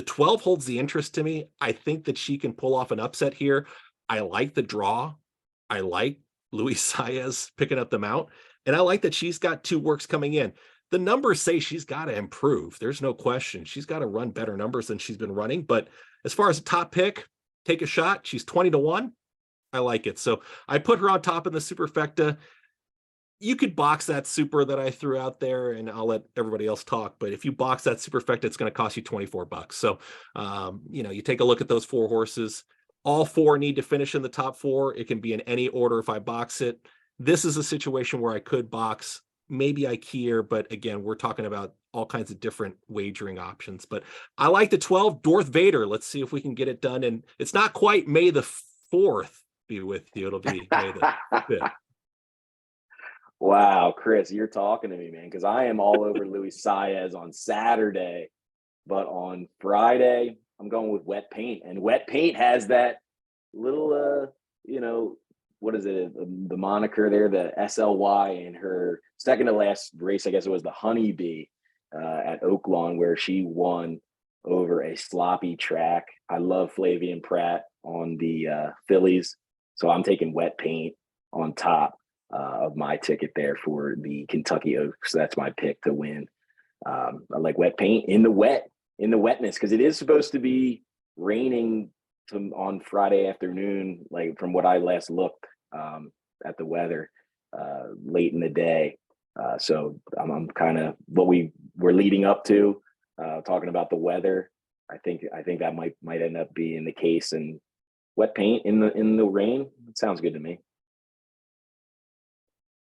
12 holds the interest to me. I think that she can pull off an upset here. I like the draw. I like Luis Saez picking up the mount. And I like that she's got 2 works coming in. The numbers say she's got to improve. There's no question. She's got to run better numbers than she's been running. But as far as a top pick, take a shot. She's 20-1. I like it. So I put her on top in the Superfecta. You could box that super that I threw out there, and I'll let everybody else talk. But if you box that Superfecta, it's going to cost you $24. So, you take a look at those 4 horses. All 4 need to finish in the top 4. It can be in any order if I box it. This is a situation where I could box maybe IKEA, but again, we're talking about all kinds of different wagering options. But I like the 12, Darth Vader. Let's see if we can get it done. And it's not quite May the 4th be with you. It'll be May the 5th. Wow, Chris, you're talking to me, man, because I am all over Luis Saez on Saturday, but on Friday, I'm going with Wet Paint, and Wet Paint has that little, what is it, the moniker there, the SLY in her second to last race, I guess it was the Honeybee at Oaklawn, where she won over a sloppy track. I love Flavian Pratt on the fillies, so I'm taking Wet Paint on top of my ticket there for the Kentucky Oaks. That's my pick to win. I like Wet Paint in the wetness, because it is supposed to be raining on Friday afternoon, like from what I last looked at the weather late in the day. So I'm kind of what we're leading up to, talking about the weather. I think that might end up being the case, and Wet Paint in the rain. It sounds good to me.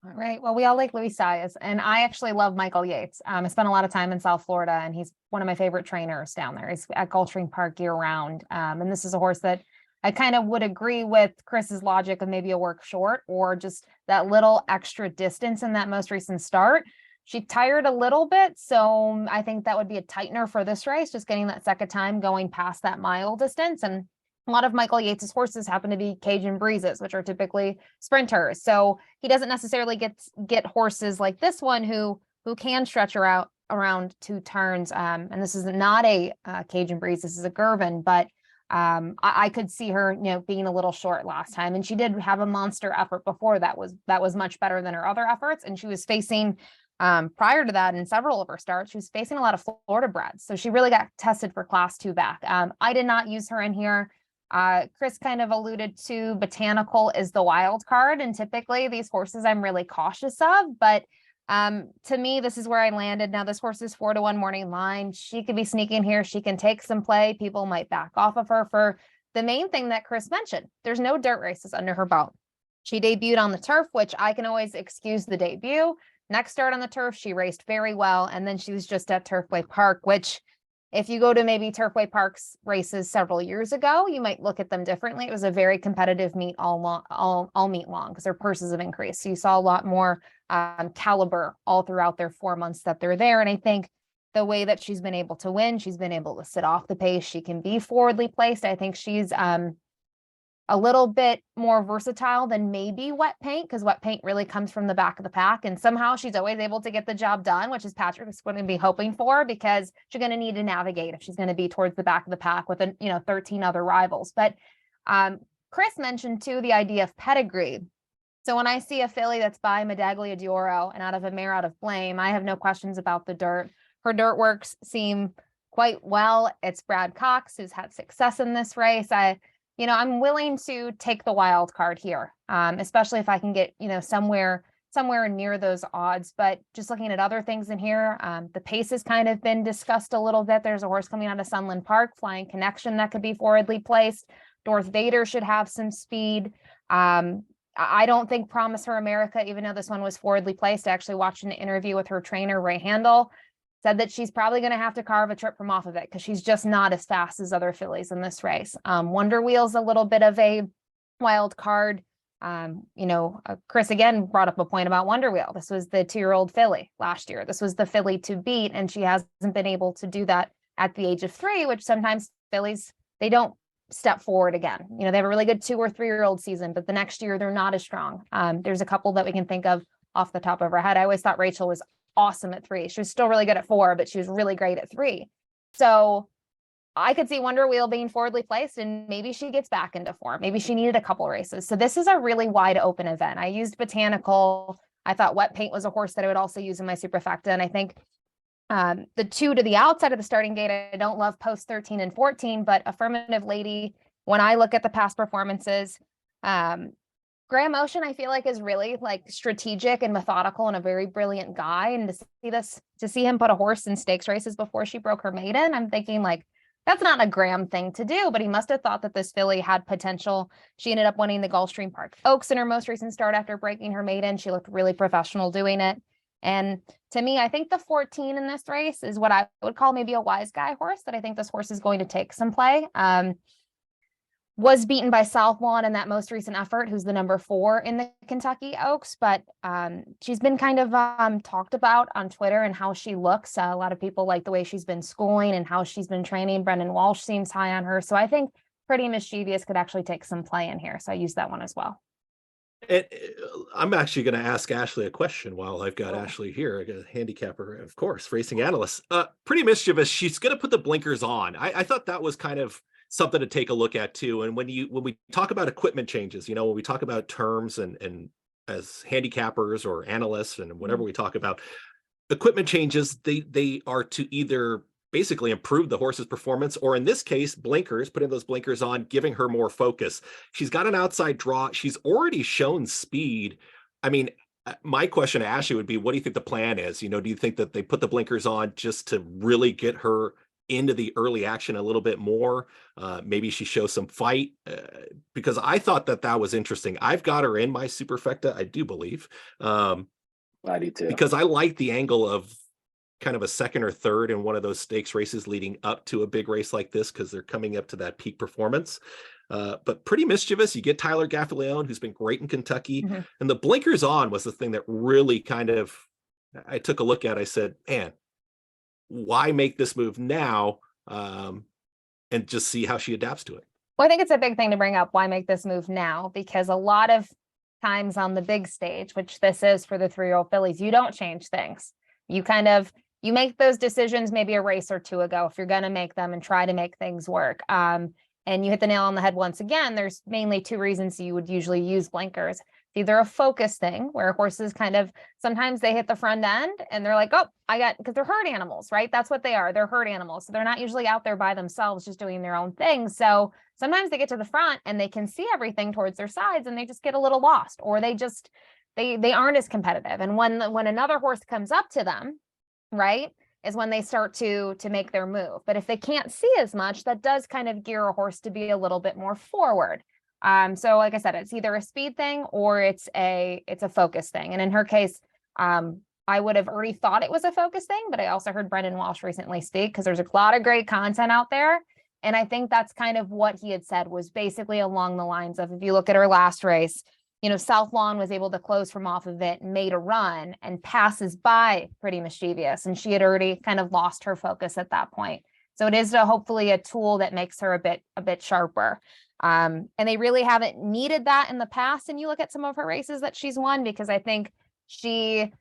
All right. Well, we all like Louis Saez, and I actually love Michael Yates. I spent a lot of time in South Florida, and he's one of my favorite trainers down there. He's at Gulfstream Park year round. And this is a horse that I kind of would agree with Chris's logic of maybe a work short or just that little extra distance in that most recent start. She tired a little bit, so I think that would be a tightener for this race, just getting that second time going past that mile distance. And a lot of Michael Yates's horses happen to be Cajun Breezes, which are typically sprinters. So he doesn't necessarily get horses like this one who can stretch around 2 turns. And this is not a Cajun Breeze. This is a Gervin, but I could see her, being a little short last time. And she did have a monster effort before that was much better than her other efforts. And she was facing prior to that in several of her starts, she was facing a lot of Florida breds. So she really got tested for class 2 back. I did not use her in here. Chris kind of alluded to Botanical is the wild card, and typically these horses I'm really cautious of, but to me, this is where I landed. Now this horse is 4-1 morning line. She could be sneaking here. She can take some play. People might back off of her for the main thing that Chris mentioned. There's no dirt races under her belt. She debuted on the turf, which I can always excuse the debut. Next start on the turf, she raced very well. And then she was just at Turfway Park, which if you go to maybe Turfway Park's races several years ago, you might look at them differently. It was a very competitive meet all meet long because their purses have increased. So you saw a lot more caliber all throughout their 4 months that they're there. And I think the way that she's been able to win, she's been able to sit off the pace. She can be forwardly placed. I think she's a little bit more versatile than maybe Wet Paint, because Wet Paint really comes from the back of the pack, and somehow she's always able to get the job done, which is Patrick is going to be hoping for, because she's going to need to navigate if she's going to be towards the back of the pack with 13 other rivals. But Chris mentioned too the idea of pedigree. So when I see a filly that's by Medaglia d'Oro and out of a mare out of Blame, I have no questions about the dirt. Her dirt works seem quite well. It's Brad Cox who's had success in this race. I'm willing to take the wild card here, especially if I can get, somewhere near those odds. But just looking at other things in here, the pace has kind of been discussed a little bit. There's a horse coming out of Sunland Park, Flying Connection, that could be forwardly placed. Darth Vader should have some speed. I don't think Promise Her America, even though this one was forwardly placed, I actually watched an interview with her trainer, Ray Handel, said that she's probably going to have to carve a trip from off of it because she's just not as fast as other fillies in this race. Wonder Wheel's a little bit of a wild card. Chris again brought up a point about Wonder Wheel. This was the 2-year-old filly last year. This was the filly to beat, and she hasn't been able to do that at the age of 3, which sometimes fillies, they don't step forward again. They have a really good 2 or 3-year-old season, but the next year they're not as strong. There's a couple that we can think of off the top of our head. I always thought Rachel was awesome at 3. She was still really good at 4, but she was really great at 3. So I could see Wonder Wheel being forwardly placed, and maybe she gets back into form. Maybe she needed a couple races. So this is a really wide open event. I used Botanical. I thought Wet Paint was a horse that I would also use in my superfecta. And I think the 2 to the outside of the starting gate, I don't love post 13 and 14, but Affirmative Lady, when I look at the past performances, Graham Ocean, I feel like, is really strategic and methodical and a very brilliant guy. And to see him put a horse in stakes races before she broke her maiden, I'm thinking that's not a Graham thing to do, but he must have thought that this filly had potential. She ended up winning the Gulfstream Park Oaks in her most recent start after breaking her maiden. She looked really professional doing it. And to me, I think the 14 in this race is what I would call maybe a wise guy horse, that I think this horse is going to take some play. Was beaten by Southlawn in that most recent effort, who's the number 4 in the Kentucky Oaks, but she's been kind of talked about on Twitter and how she looks. A lot of people like the way she's been schooling and how she's been training. Brendan Walsh seems high on her. So I think Pretty Mischievous could actually take some play in here. So I use that one as well. I'm actually going to ask Ashley a question while I've got Ashley here. I got a handicapper, of course, racing analyst. Pretty Mischievous, she's going to put the blinkers on. I thought that was kind of something to take a look at too. And when we talk about equipment changes, when we talk about terms and as handicappers or analysts and whatever we talk about, equipment changes, they are to either basically improve the horse's performance, or in this case, blinkers, putting those blinkers on, giving her more focus. She's got an outside draw. She's already shown speed. I mean, my question to Ashley would be, what do you think the plan is? Do you think that they put the blinkers on just to really get her into the early action a little bit more. Maybe she shows some fight, because I thought that was interesting. I've got her in my superfecta, I do believe, I do too. because I like the angle of kind of a second or third in one of those stakes races leading up to a big race like this, because they're coming up to that peak performance. But Pretty Mischievous, you get Tyler Gaffalione, who's been great in Kentucky. Mhm. And the blinkers on was the thing that really kind of, I took a look at. I said, man, why make this move now? And just see how she adapts to it. Well, I think it's a big thing to bring up. Why make this move now? Because a lot of times on the big stage, which this is for the 3-year-old fillies, you don't change things. You make those decisions maybe a race or two ago if you're going to make them and try to make things work. And you hit the nail on the head once again. There's mainly two reasons you would usually use blinkers. It's either a focus thing where horses kind of, sometimes they hit the front end and they're like, oh, because they're herd animals, right? That's what they are. They're herd animals. So they're not usually out there by themselves just doing their own thing. So sometimes they get to the front and they can see everything towards their sides and they just get a little lost, or they aren't as competitive. And when another horse comes up to them, right, is when they start to make their move. But if they can't see as much, that does kind of gear a horse to be a little bit more forward. So like I said, it's either a speed thing or it's a focus thing. And in her case, I would have already thought it was a focus thing, but I also heard Brendan Walsh recently speak, because there's a lot of great content out there. And I think that's kind of what he had said, was basically along the lines of, if you look at her last race, South Lawn was able to close from off of it and made a run and passes by Pretty Mischievous. And she had already kind of lost her focus at that point. So it is hopefully a tool that makes her a bit sharper. And they really haven't needed that in the past. And you look at some of her races that she's won, because I think she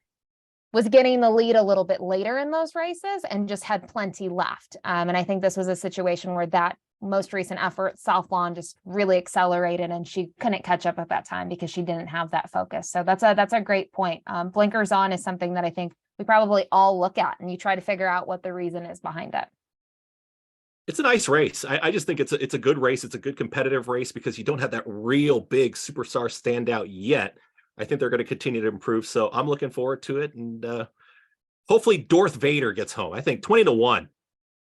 was getting the lead a little bit later in those races and just had plenty left. And I think this was a situation where that most recent effort, South Lawn, just really accelerated and she couldn't catch up at that time because she didn't have that focus. So that's a great point. Blinkers on is something that I think we probably all look at, and you try to figure out what the reason is behind it. It's a nice race. I just think it's a good race. It's a good competitive race because you don't have that real big superstar standout yet. I think they're going to continue to improve. So I'm looking forward to it. And hopefully Darth Vader gets home. I think 20-1.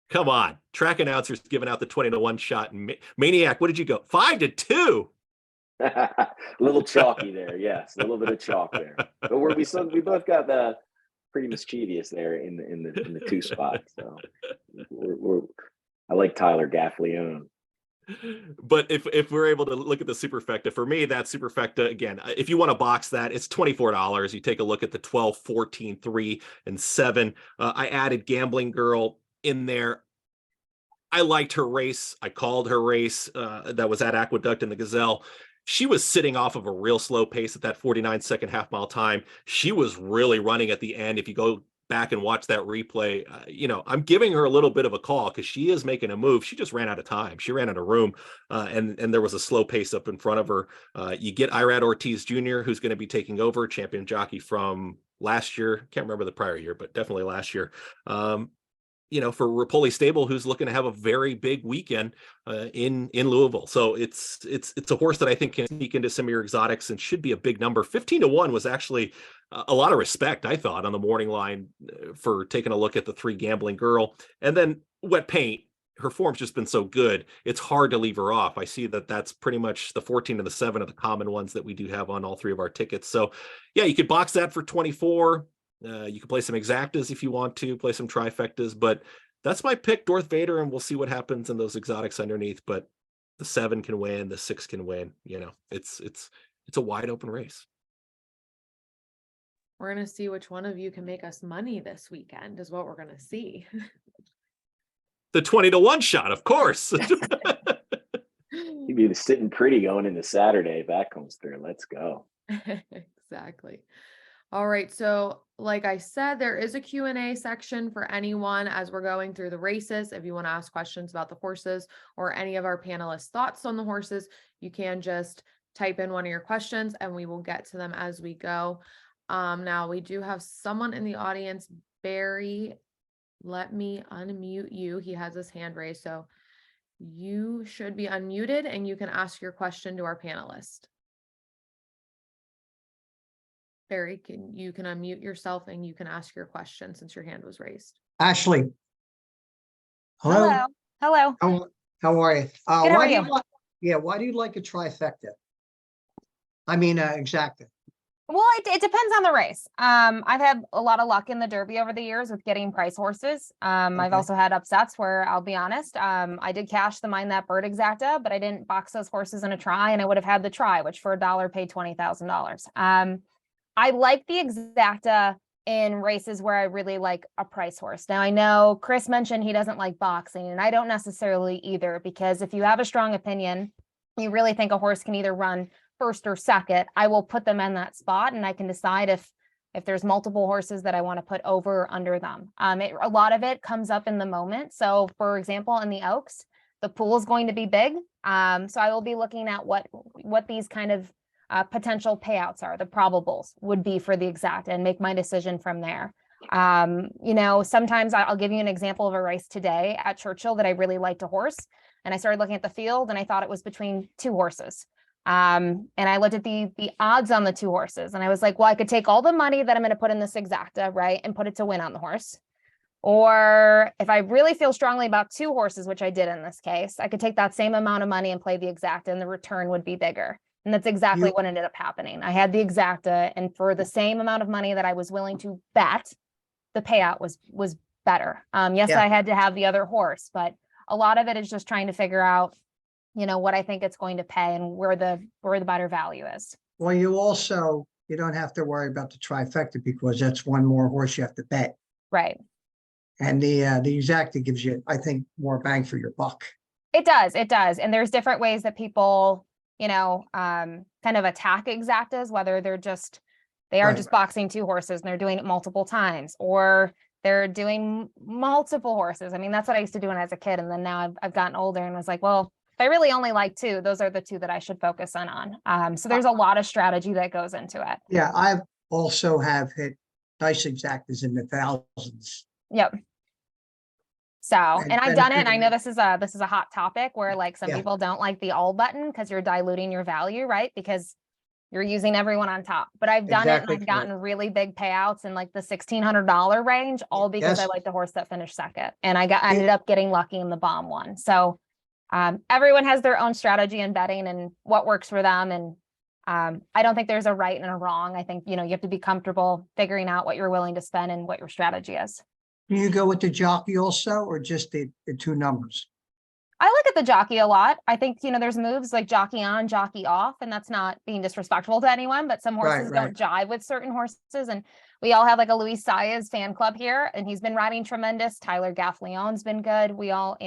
Come on. Track announcers giving out the 20-1 shot. And Maniac, what did you go? 5-2. A little chalky there. Yes. A little bit of chalk there. But we both got the Pretty Mischievous there in the two spots. So I like Tyler Gaffalione. But if we're able to look at the superfecta, for me, that superfecta, again, if you want to box that, it's $24. You take a look at the 12, 14, 3, and 7. I added Gambling Girl in there. I liked her race. I called her race that was at Aqueduct in the Gazelle. She was sitting off of a real slow pace at that 49-second half-mile time. She was really running at the end. If you go back and watch that replay, I'm giving her a little bit of a call because she is making a move. She just ran out of time. She ran out of room, and there was a slow pace up in front of her. You get Irad Ortiz Jr., who's going to be taking over, champion jockey from last year. Can't remember the prior year, but definitely last year. For Rapoli Stable, who's looking to have a very big weekend in Louisville. So it's a horse that I think can sneak into some of your exotics and should be a big number. 15-1 was actually a lot of respect, I thought, on the morning line for taking a look at the 3 Gambling Girl. And then Wet Paint, her form's just been so good, it's hard to leave her off. I see that that's pretty much the 14 and the 7 of the common ones that we do have on all 3 of our tickets. So yeah, you could box that for 24. You can play some exactas if you want to, play some trifectas, but that's my pick, Darth Vader, and we'll see what happens in those exotics underneath. But the 7 can win, the 6 can win. It's a wide open race. We're going to see which one of you can make us money this weekend is what we're going to see. The 20-1 shot, of course. You'd be sitting pretty going into Saturday if that comes through. Let's go. Exactly. All right. So like I said, there is a Q&A section for anyone as we're going through the races. If you want to ask questions about the horses or any of our panelists' thoughts on the horses, you can just type in one of your questions and we will get to them as we go. Now we do have someone in the audience. Barry, let me unmute you. He has his hand raised. So you should be unmuted and you can ask your question to our panelist. Barry, you can unmute yourself and you can ask your question since your hand was raised. Ashley, Hello, Hello. Hello. how are you? Good, how are Why do you? like, yeah, why do you like a trifecta? I mean, exacta. Well, it depends on the race. I've had a lot of luck in the Derby over the years with getting price horses. I've Okay. also had upsets where I'll be honest, I did cash the Mind That Bird exacta, but I didn't box those horses in a try, and I would have had the try, which for $1 paid $20,000. I like the exacta in races where I really like a price horse. Now I know Chris mentioned he doesn't like boxing, and I don't necessarily either, because if you have a strong opinion, you really think a horse can either run first or second, I will put them in that spot, and I can decide if there's multiple horses that I want to put over or under them. A lot of it comes up in the moment. So for example, in the Oaks, the pool is going to be big. So I will be looking at what these kind of potential payouts are, the probables would be for the exact, and make my decision from there. Sometimes I'll give you an example of a race today at Churchill that I really liked a horse, and I started looking at the field and I thought it was between two horses. And I looked at the odds on the two horses, and I was like, well, I could take all the money that I'm going to put in this exacta, right, and put it to win on the horse. Or if I really feel strongly about two horses, which I did in this case, I could take that same amount of money and play the exacta, and the return would be bigger. And that's exactly what ended up happening. I had the exacta, and for the same amount of money that I was willing to bet, the payout was better. Yes, Yeah. I had to have the other horse, but a lot of it is just trying to figure out, what I think it's going to pay and where the better value is. Well, you don't have to worry about the trifecta because that's one more horse you have to bet. Right. And the exacta gives you, I think, more bang for your buck. It does. And there's different ways that people, kind of attack exactas, whether they are Right. just boxing two horses and they're doing it multiple times, or they're doing multiple horses. I mean, that's what I used to do when I was a kid. And then now I've gotten older and was like, well, if I really only like two, those are the two that I should focus on. So there's a lot of strategy that goes into it. Yeah, I've also have hit nice exactas in the thousands. Yep. So, and I've done it, and I know benefited this is a hot topic where like some Yeah. people don't like the all button because you're diluting your value, right? Because you're using everyone on top. But I've done Exactly it, and I've gotten really big payouts in like the $1,600 range, all because I Yes. like the horse that finished second, and I ended up getting lucky in the bomb one. So everyone has their own strategy in betting and what works for them. And I don't think there's a right and a wrong. I think, you have to be comfortable figuring out what you're willing to spend and what your strategy is. Do you go with the jockey also, or just the two numbers? I look at the jockey a lot. I think, there's moves like jockey on, jockey off, and that's not being disrespectful to anyone, but some horses don't jive with certain horses. And we all have like a Luis Saez fan club here, and he's been riding tremendous. Tyler Gaffleon's been good. We all,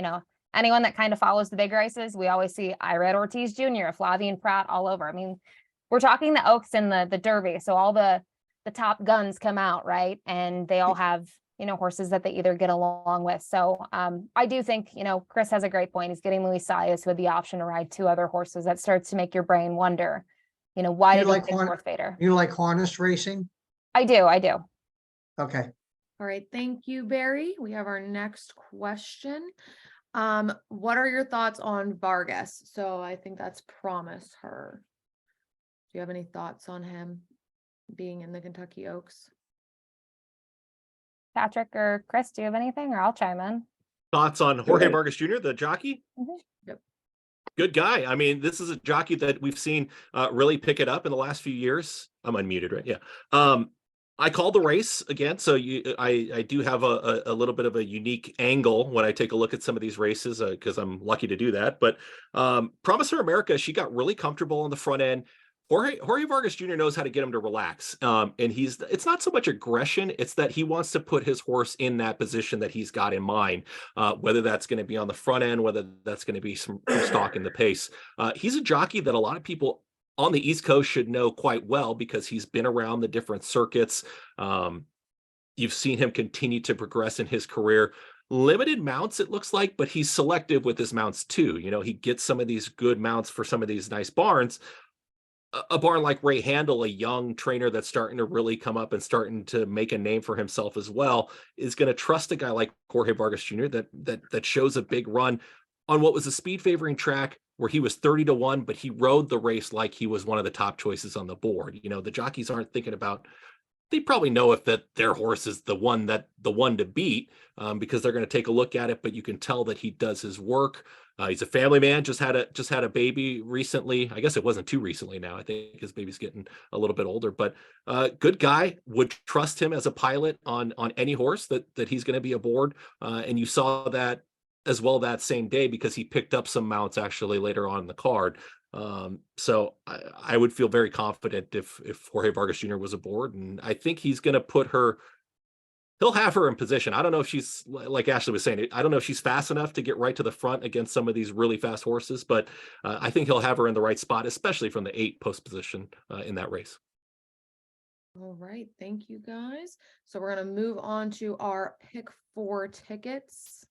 anyone that kind of follows the big races, we always see Irad Ortiz Jr., Flavien Prat all over. I mean, we're talking the Oaks and the Derby. So all the top guns come out, right? And they all have, horses that they either get along with. So I do think, Chris has a great point. He's getting Luis Saez with the option to ride two other horses. That starts to make your brain wonder, why did he pick North Vader? You like harness racing? I do. Okay. All right, thank you, Barry. We have our next question. What are your thoughts on Vargas? So I think that's Promise Her. Do you have any thoughts on him being in the Kentucky Oaks? Patrick or Chris, do you have anything, or I'll chime in? Thoughts on Jorge Vargas Jr., the jockey? Mhm. Yep. Good guy. I mean, this is a jockey that we've seen really pick it up in the last few years. I'm unmuted, right? Yeah. I called the race again, so I do have a little bit of a unique angle when I take a look at some of these races because I'm lucky to do that. But Promise Her America, she got really comfortable on the front end. Jorge Vargas Jr. knows how to get him to relax. And it's not so much aggression, it's that he wants to put his horse in that position that he's got in mind, whether that's going to be on the front end, whether that's going to be some stock in the pace. He's a jockey that a lot of people on the East Coast should know quite well because he's been around the different circuits. You've seen him continue to progress in his career. Limited mounts, it looks like, but he's selective with his mounts too. He gets some of these good mounts for some of these nice barns. A barn like Ray Handel, a young trainer that's starting to really come up and starting to make a name for himself as well, is going to trust a guy like Jorge Vargas Jr. that shows a big run on what was a speed favoring track where he was 30-1, but he rode the race like he was one of the top choices on the board. The jockeys aren't thinking about they probably know if that their horse is the one to beat, because they're going to take a look at it. But you can tell that he does his work. He's a family man. Just had a baby recently. I guess it wasn't too recently now. I think his baby's getting a little bit older. But good guy. Would trust him as a pilot on any horse that he's going to be aboard. And you saw that as well that same day, because he picked up some mounts actually later on in the card. So I would feel very confident if Jorge Vargas Jr. was aboard, and I think he's going to put her. He'll have her in position. I don't know if she's, like Ashley was saying, I don't know if she's fast enough to get right to the front against some of these really fast horses, but I think he'll have her in the right spot, especially from the 8 post position in that race. All right, thank you guys. So we're going to move on to our pick 4 tickets.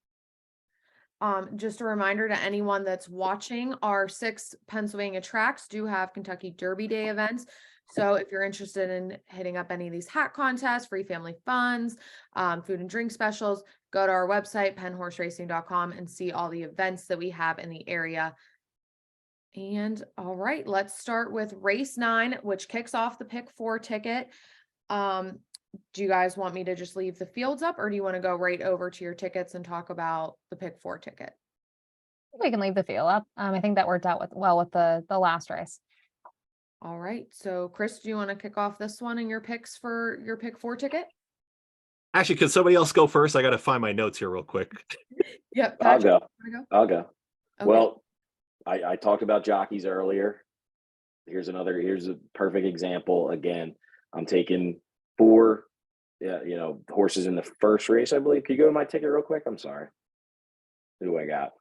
Just a reminder to anyone that's watching, our 6 Pennsylvania tracks do have Kentucky Derby Day events. So if you're interested in hitting up any of these hat contests, free family funds, food and drink specials, go to our website, pennhorseracing.com, and see all the events that we have in the area. And all right, let's start with race 9, which kicks off the pick 4 ticket. Do you guys want me to just leave the fields up, or do you want to go right over to your tickets and talk about the pick 4 ticket? We can leave the field up. I think that worked out well with the last race. All right. So Chris, do you want to kick off this one and your picks for your pick 4 ticket? Actually, could somebody else go first? I got to find my notes here real quick. Yep. I'll Patrick, go. you wanna I'll go. Okay. Well, I talked about jockeys earlier. Here's a perfect example. Again, I'm taking 4 horses in the first race, I believe. Can you go to my ticket real quick? I'm sorry. Who do I got?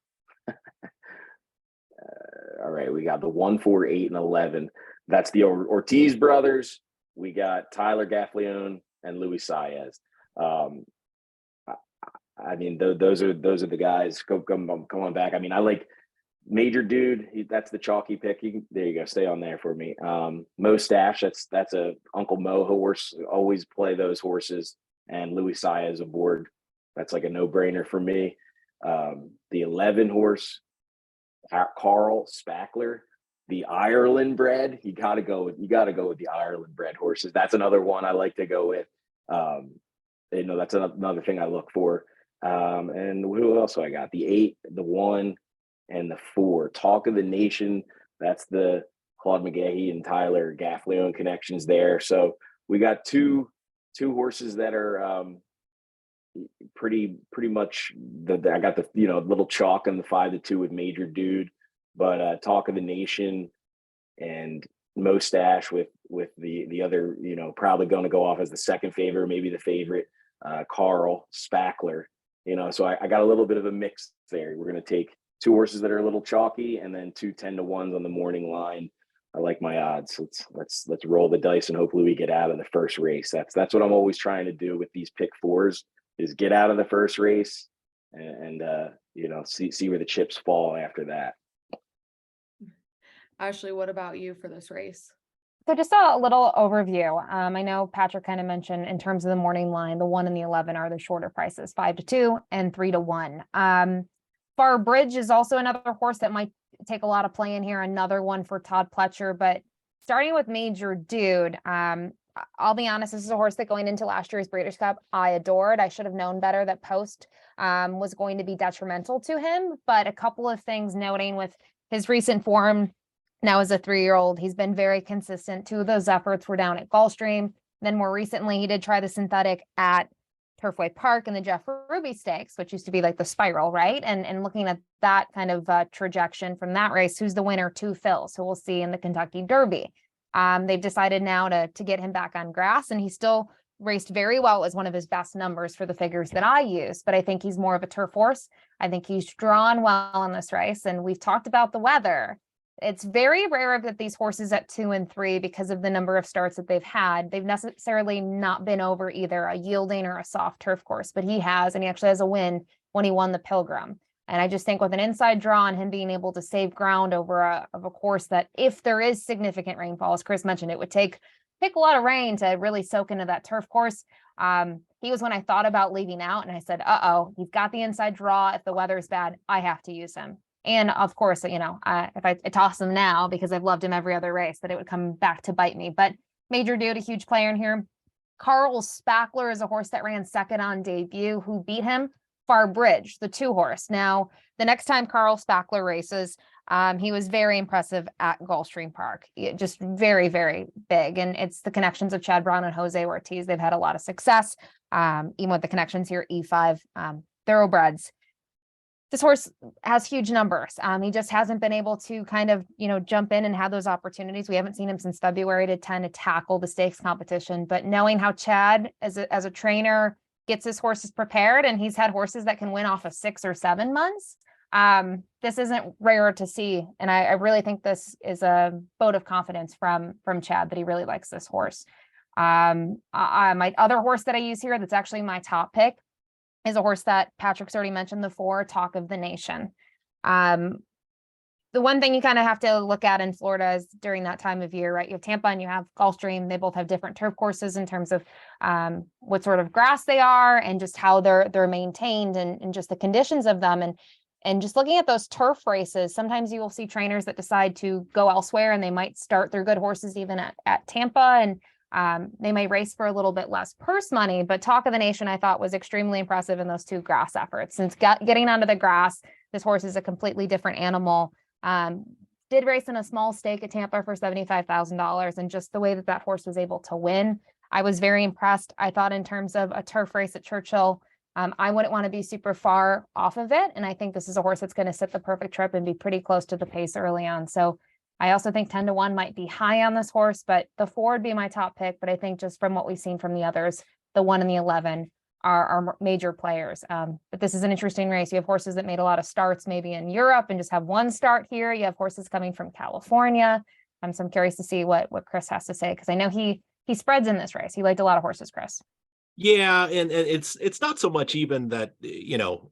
All right, we got the 1, 4, 8, and 11. That's the Ortiz brothers. We got Tyler Gaffleone and Luis Saez. I mean, those are the guys. Come on back. I mean, I like Major Dude. That's the chalky pick. There you go. Stay on there for me. Mo Stash. That's a Uncle Mo horse. Always play those horses. And Luis Saez aboard. That's like a no-brainer for me. The 11 horse, Carl Spackler, the Ireland bred. You got to go with the Ireland bred horses. That's another one I like to go with. That's another thing I look for. And who else do I got? The 8, the 1, and the 4. Talk of the Nation. That's the Claude McGahee and Tyler Gaffleone connections there. So we got two horses that are pretty much. I got the little chalk on the 5-2 with Major Dude, but Talk of the Nation and Mustache with the other, probably going to go off as the second favorite, maybe the favorite, Carl Spackler. So I got a little bit of a mix there. We're going to take 2 horses that are a little chalky and then 2 10-to-1s on the morning line. I like my odds. Let's roll the dice and hopefully we get out of the first race. That's what I'm always trying to do with these pick 4s, is get out of the first race and see where the chips fall after that. Ashley, what about you for this race? So just a little overview. I know Patrick kind of mentioned in terms of the morning line, the 1 and the 11 are the shorter prices, 5-2 and 3-1. Far Bridge is also another horse that might take a lot of play in here. Another one for Todd Pletcher, but starting with Major Dude, I'll be honest, this is a horse that going into last year's Breeders' Cup, I adored. I should have known better that Post was going to be detrimental to him, but a couple of things noting with his recent form. Now as a 3-year-old, he's been very consistent. 2 of those efforts were down at Gulfstream. Then more recently, he did try the synthetic at Turfway Park in the Jeff Ruby Stakes, which used to be like the Spiral, right? And looking at that kind of trajectory from that race, who's the winner? 2 Phils, who we'll see in the Kentucky Derby. They've decided now to get him back on grass, and he still raced very well. It was one of his best numbers for the figures that I use, but I think he's more of a turf horse. I think he's drawn well in this race, and we've talked about the weather. It's very rare that these horses at 2 and 3, because of the number of starts that they've had, they've necessarily not been over either a yielding or a soft turf course, but he has, and he actually has a win when he won the Pilgrim. And I just think with an inside draw and him being able to save ground over a course that, if there is significant rainfall, as Chris mentioned, it would take a lot of rain to really soak into that turf course. He was when I thought about leaving out, and I said, he's got the inside draw. If the weather is bad, I have to use him. And of course, if I toss him now, because I've loved him every other race, that it would come back to bite me. But Major Dude, a huge player in here. Carl Spackler is a horse that ran second on debut, who beat him. Far Bridge, the 2-horse. Now, the next time Carl Spackler races, he was very impressive at Gulfstream Park. Just very, very big. And it's the connections of Chad Brown and Jose Ortiz. They've had a lot of success, even with the connections here, E5 thoroughbreds. This horse has huge numbers. He just hasn't been able to kind of, jump in and have those opportunities. We haven't seen him since February to tend to tackle the stakes competition, but knowing how Chad as a trainer gets his horses prepared, and he's had horses that can win off of 6 or 7 months. This isn't rare to see. And I really think this is a vote of confidence from Chad that he really likes this horse. My other horse that I use here, that's actually my top pick, is a horse that Patrick's already mentioned, the 4, Talk of the Nation. The one thing you kind of have to look at in Florida is during that time of year, right? You have Tampa and you have Gulfstream. They both have different turf courses in terms of what sort of grass they are and just how they're maintained and just the conditions of them. And just looking at those turf races, sometimes you will see trainers that decide to go elsewhere, and they might start their good horses even at Tampa, and they may race for a little bit less purse money. But Talk of the Nation, I thought, was extremely impressive in those 2 grass efforts. Since getting onto the grass, this horse is a completely different animal. Did race in a small stake at Tampa for $75,000, and just the way that horse was able to win, I was very impressed. I thought in terms of a turf race at Churchill, I wouldn't want to be super far off of it. And I think this is a horse that's going to set the perfect trip and be pretty close to the pace early on. So I also think 10-1 might be high on this horse, but the 4 would be my top pick. But I think just from what we've seen from the others, the 1 and the 11 are major players. But this is an interesting race. You have horses that made a lot of starts maybe in Europe and just have 1 start here. You have horses coming from California. So I'm curious to see what Chris has to say, because I know he spreads in this race. He liked a lot of horses, Chris. Yeah, and it's not so much even that,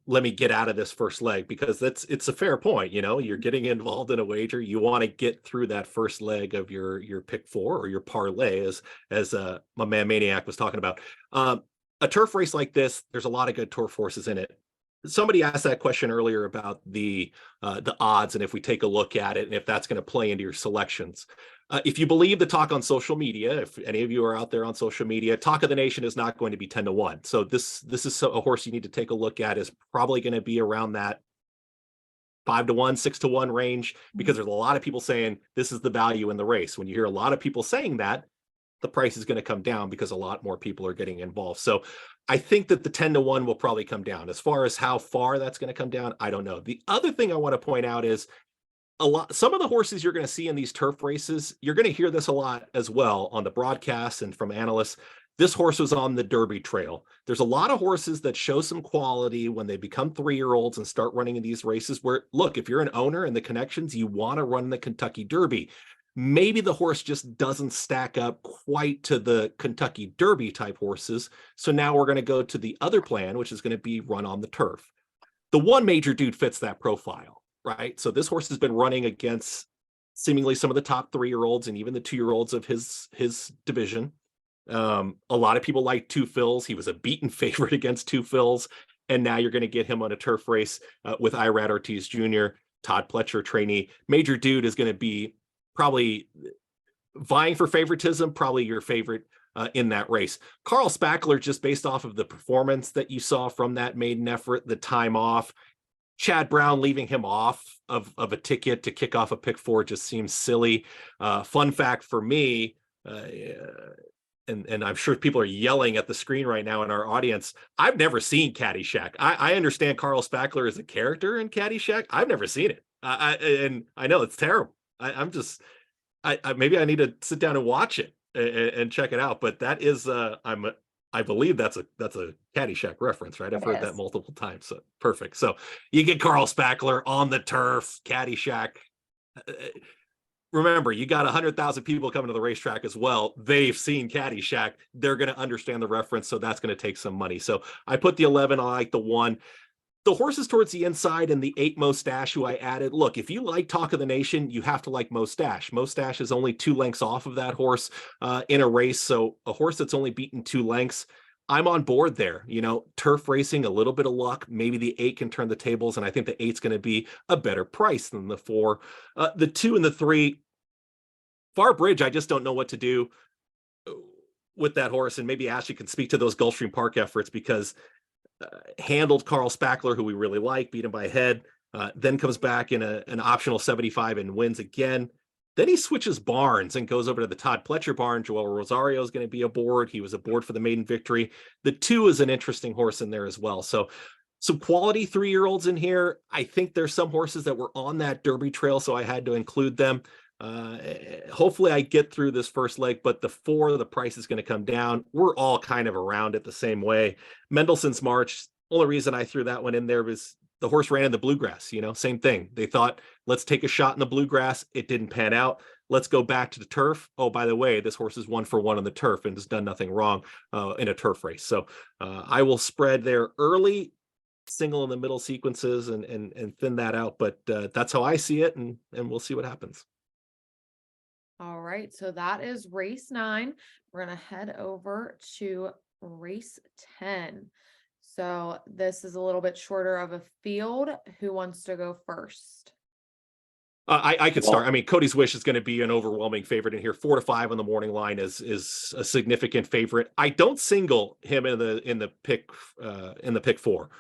let me get out of this first leg, because it's a fair point. You're getting involved in a wager. You want to get through that first leg of your pick 4 or your parlay, as my man Maniac was talking about. A turf race like this, there's a lot of good turf horses in it. Somebody asked that question earlier about the odds, and if we take a look at it, and if that's going to play into your selections. If you believe the talk on social media, if any of you are out there on social media, Talk of the Nation is not going to be 10-1. So this is a horse you need to take a look at, is probably going to be around that 5-1, 6-1 range, because there's a lot of people saying this is the value in the race. When you hear a lot of people saying that, the price is going to come down because a lot more people are getting involved. So I think that the 10-1 will probably come down. As far as how far that's going to come down, I don't know. The other thing I want to point out is some of the horses you're going to see in these turf races, you're going to hear this a lot as well on the broadcasts and from analysts. This horse was on the Derby trail. There's a lot of horses that show some quality when they become 3-year-olds and start running in these races where, look, if you're an owner and the connections, you want to run the Kentucky Derby. Maybe the horse just doesn't stack up quite to the Kentucky Derby type horses. So now we're going to go to the other plan, which is going to be run on the turf. The one major dude fits that profile, right? So this horse has been running against seemingly some of the top 3-year-olds and even the 2-year-olds of his division. A lot of people like Two Phils. He was a beaten favorite against Two Phils. And now you're going to get him on a turf race with Irad Ortiz Jr., Todd Pletcher trainee. Major dude is going to be probably vying for favoritism, probably your favorite in that race. Carl Spackler, just based off of the performance that you saw from that maiden effort, the time off, Chad Brown leaving him off of a ticket to kick off a pick 4 just seems silly. Fun fact for me, and I'm sure people are yelling at the screen right now in our audience, I've never seen Caddyshack. I understand Carl Spackler is a character in Caddyshack. I've never seen it. And I know it's terrible. Maybe I need to sit down and watch it and check it out. But that is, I believe that's a Caddyshack reference, right? I've heard that multiple times. So perfect. So you get Carl Spackler on the turf, Caddyshack. Remember, you got 100,000 people coming to the racetrack as well. They've seen Caddyshack. They're going to understand the reference. So that's going to take some money. So I put the 11. I like the 1. The horses towards the inside and the 8 Mostache, who I added. Look, if you like Talk of the Nation, you have to like Mostache. Mostache is only 2 lengths off of that horse in a race. So a horse that's only beaten 2 lengths, I'm on board there. Turf racing, a little bit of luck. Maybe the 8 can turn the tables. And I think the 8's going to be a better price than the 4. The 2 and the 3, Far Bridge, I just don't know what to do. with that horse, and maybe Ashley can speak to those Gulfstream Park efforts, because handled Carl Spackler, who we really like, beat him by a head, then comes back in an optional 75 and wins again. Then he switches barns and goes over to the Todd Pletcher barn. Joel Rosario is going to be aboard. He was aboard for the maiden victory. The 2 is an interesting horse in there as well. So some quality 3-year-olds in here. I think there's some horses that were on that Derby trail, so I had to include them. Hopefully I get through this first leg, but the 4, the price is going to come down. We're all kind of around it the same way. Mendelssohn's March, only reason I threw that one in there was the horse ran in the bluegrass, same thing. They thought, let's take a shot in the bluegrass. It didn't pan out. Let's go back to the turf. Oh, by the way, this horse is 1 for 1 on the turf and has done nothing wrong in a turf race. So I will spread there early, single in the middle sequences, and thin that out. But that's how I see it, and we'll see what happens. All right, so that is race 9. We're gonna head over to race 10. So this is a little bit shorter of a field. Who wants to go first? I could start. I mean, Cody's Wish is going to be an overwhelming favorite in here. 4 to 5 on the morning line is a significant favorite. I don't single him in the pick 4.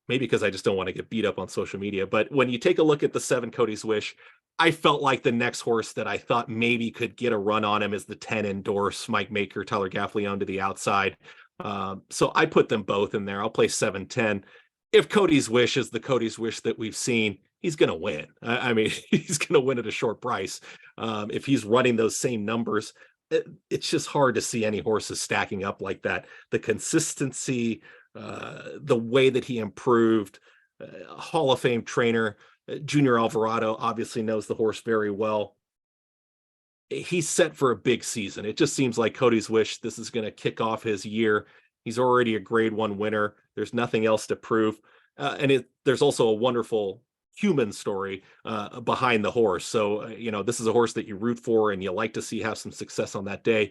Maybe because I just don't want to get beat up on social media. But when you take a look at the 7 Cody's Wish, I felt like the next horse that I thought maybe could get a run on him is the 10 Endorse, Mike Maker, Tyler Gaffleone to the outside. So I put them both in there. I'll play 7-10. If Cody's Wish is the Cody's Wish that we've seen, he's going to win. I mean, he's going to win at a short price. If he's running those same numbers, it's just hard to see any horses stacking up like that. The consistency, the way that he improved, Hall of Fame trainer, Junior Alvarado obviously knows the horse very well. He's set for a big season. It just seems like Cody's Wish, this is going to kick off his year. He's already a grade 1 winner. There's nothing else to prove. And there's also a wonderful human story behind the horse. So, this is a horse that you root for and you like to see have some success on that day.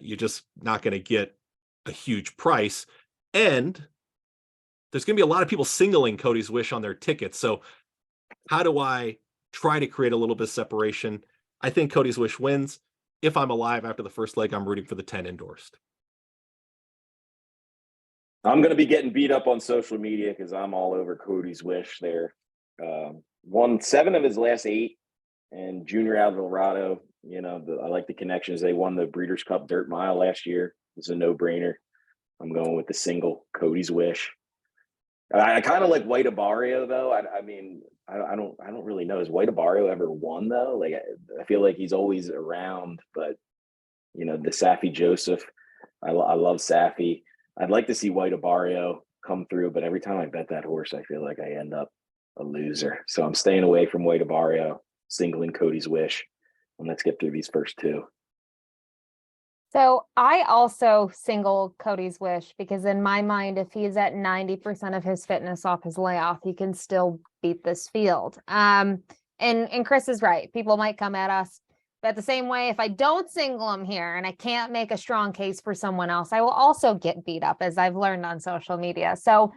You're just not going to get a huge price. And there's going to be a lot of people singling Cody's Wish on their tickets. So how do I try to create a little bit of separation? I think Cody's Wish wins. If I'm alive after the first leg, I'm rooting for the 10 Endorsed. I'm going to be getting beat up on social media because I'm all over Cody's Wish there. Won 7 of his last 8, and Junior Alvarado, I like the connections. They won the Breeders' Cup Dirt Mile last year. It's a no-brainer. I'm going with the single Cody's Wish. I kind of like White Abarrio though. I mean, I don't really know. Has White Abarrio ever won though? Like I feel like he's always around, but the Safi Joseph, I love Safi. I'd like to see White Abarrio come through, but every time I bet that horse, I feel like I end up a loser. So I'm staying away from White Abarrio, singling Cody's Wish, and let's get through these first 2. So I also single Cody's Wish because in my mind, if he's at 90% of his fitness off his layoff, he can still beat this field. And Chris is right. People might come at us, but the same way, if I don't single him here and I can't make a strong case for someone else, I will also get beat up, as I've learned on social media. So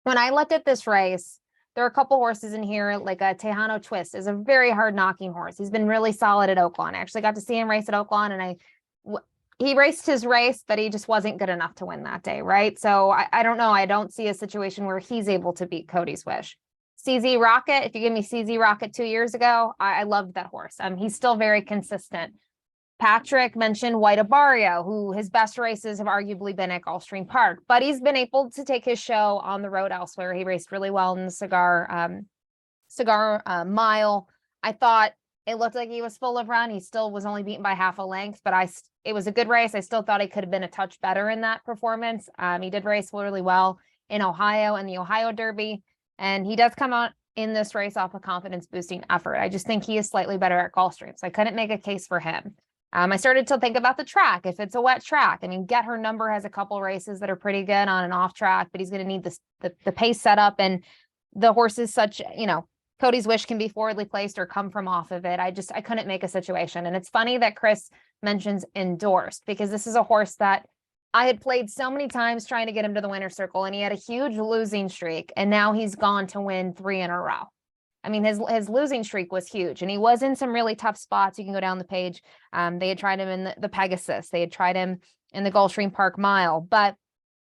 when I looked at this race, there are a couple horses in here, like a Tejano Twist is a very hard knocking horse. He's been really solid at Oaklawn. I actually got to see him race at Oaklawn, and he raced his race, but he just wasn't good enough to win that day, right? So I don't know. I don't see a situation where he's able to beat Cody's Wish. CZ Rocket, if you give me CZ Rocket 2 years ago, I loved that horse. He's still very consistent. Patrick mentioned White Abarrio, who his best races have arguably been at Gulfstream Park, but he's been able to take his show on the road elsewhere. He raced really well in the cigar mile. I thought it looked like he was full of run. He still was only beaten by half a length, but it was a good race. I still thought he could have been a touch better in that performance. He did race really well in Ohio and the Ohio Derby, and he does come out in this race off a confidence boosting effort. I just think he is slightly better at Gulfstream, so I couldn't make a case for him. I started to think about the track. If it's a wet track, I mean, Get Her Number has a couple races that are pretty good on and off track, but he's going to need the pace set up, and the horse is such, Cody's Wish can be forwardly placed or come from off of it. I couldn't make a situation. And it's funny that Chris mentions Endorsed, because this is a horse that I had played so many times trying to get him to the winner's circle, and he had a huge losing streak, and now he's gone to win 3 in a row. I mean, his losing streak was huge, and he was in some really tough spots. You can go down the page. They had tried him in the Pegasus. They had tried him in the Gulfstream Park Mile, but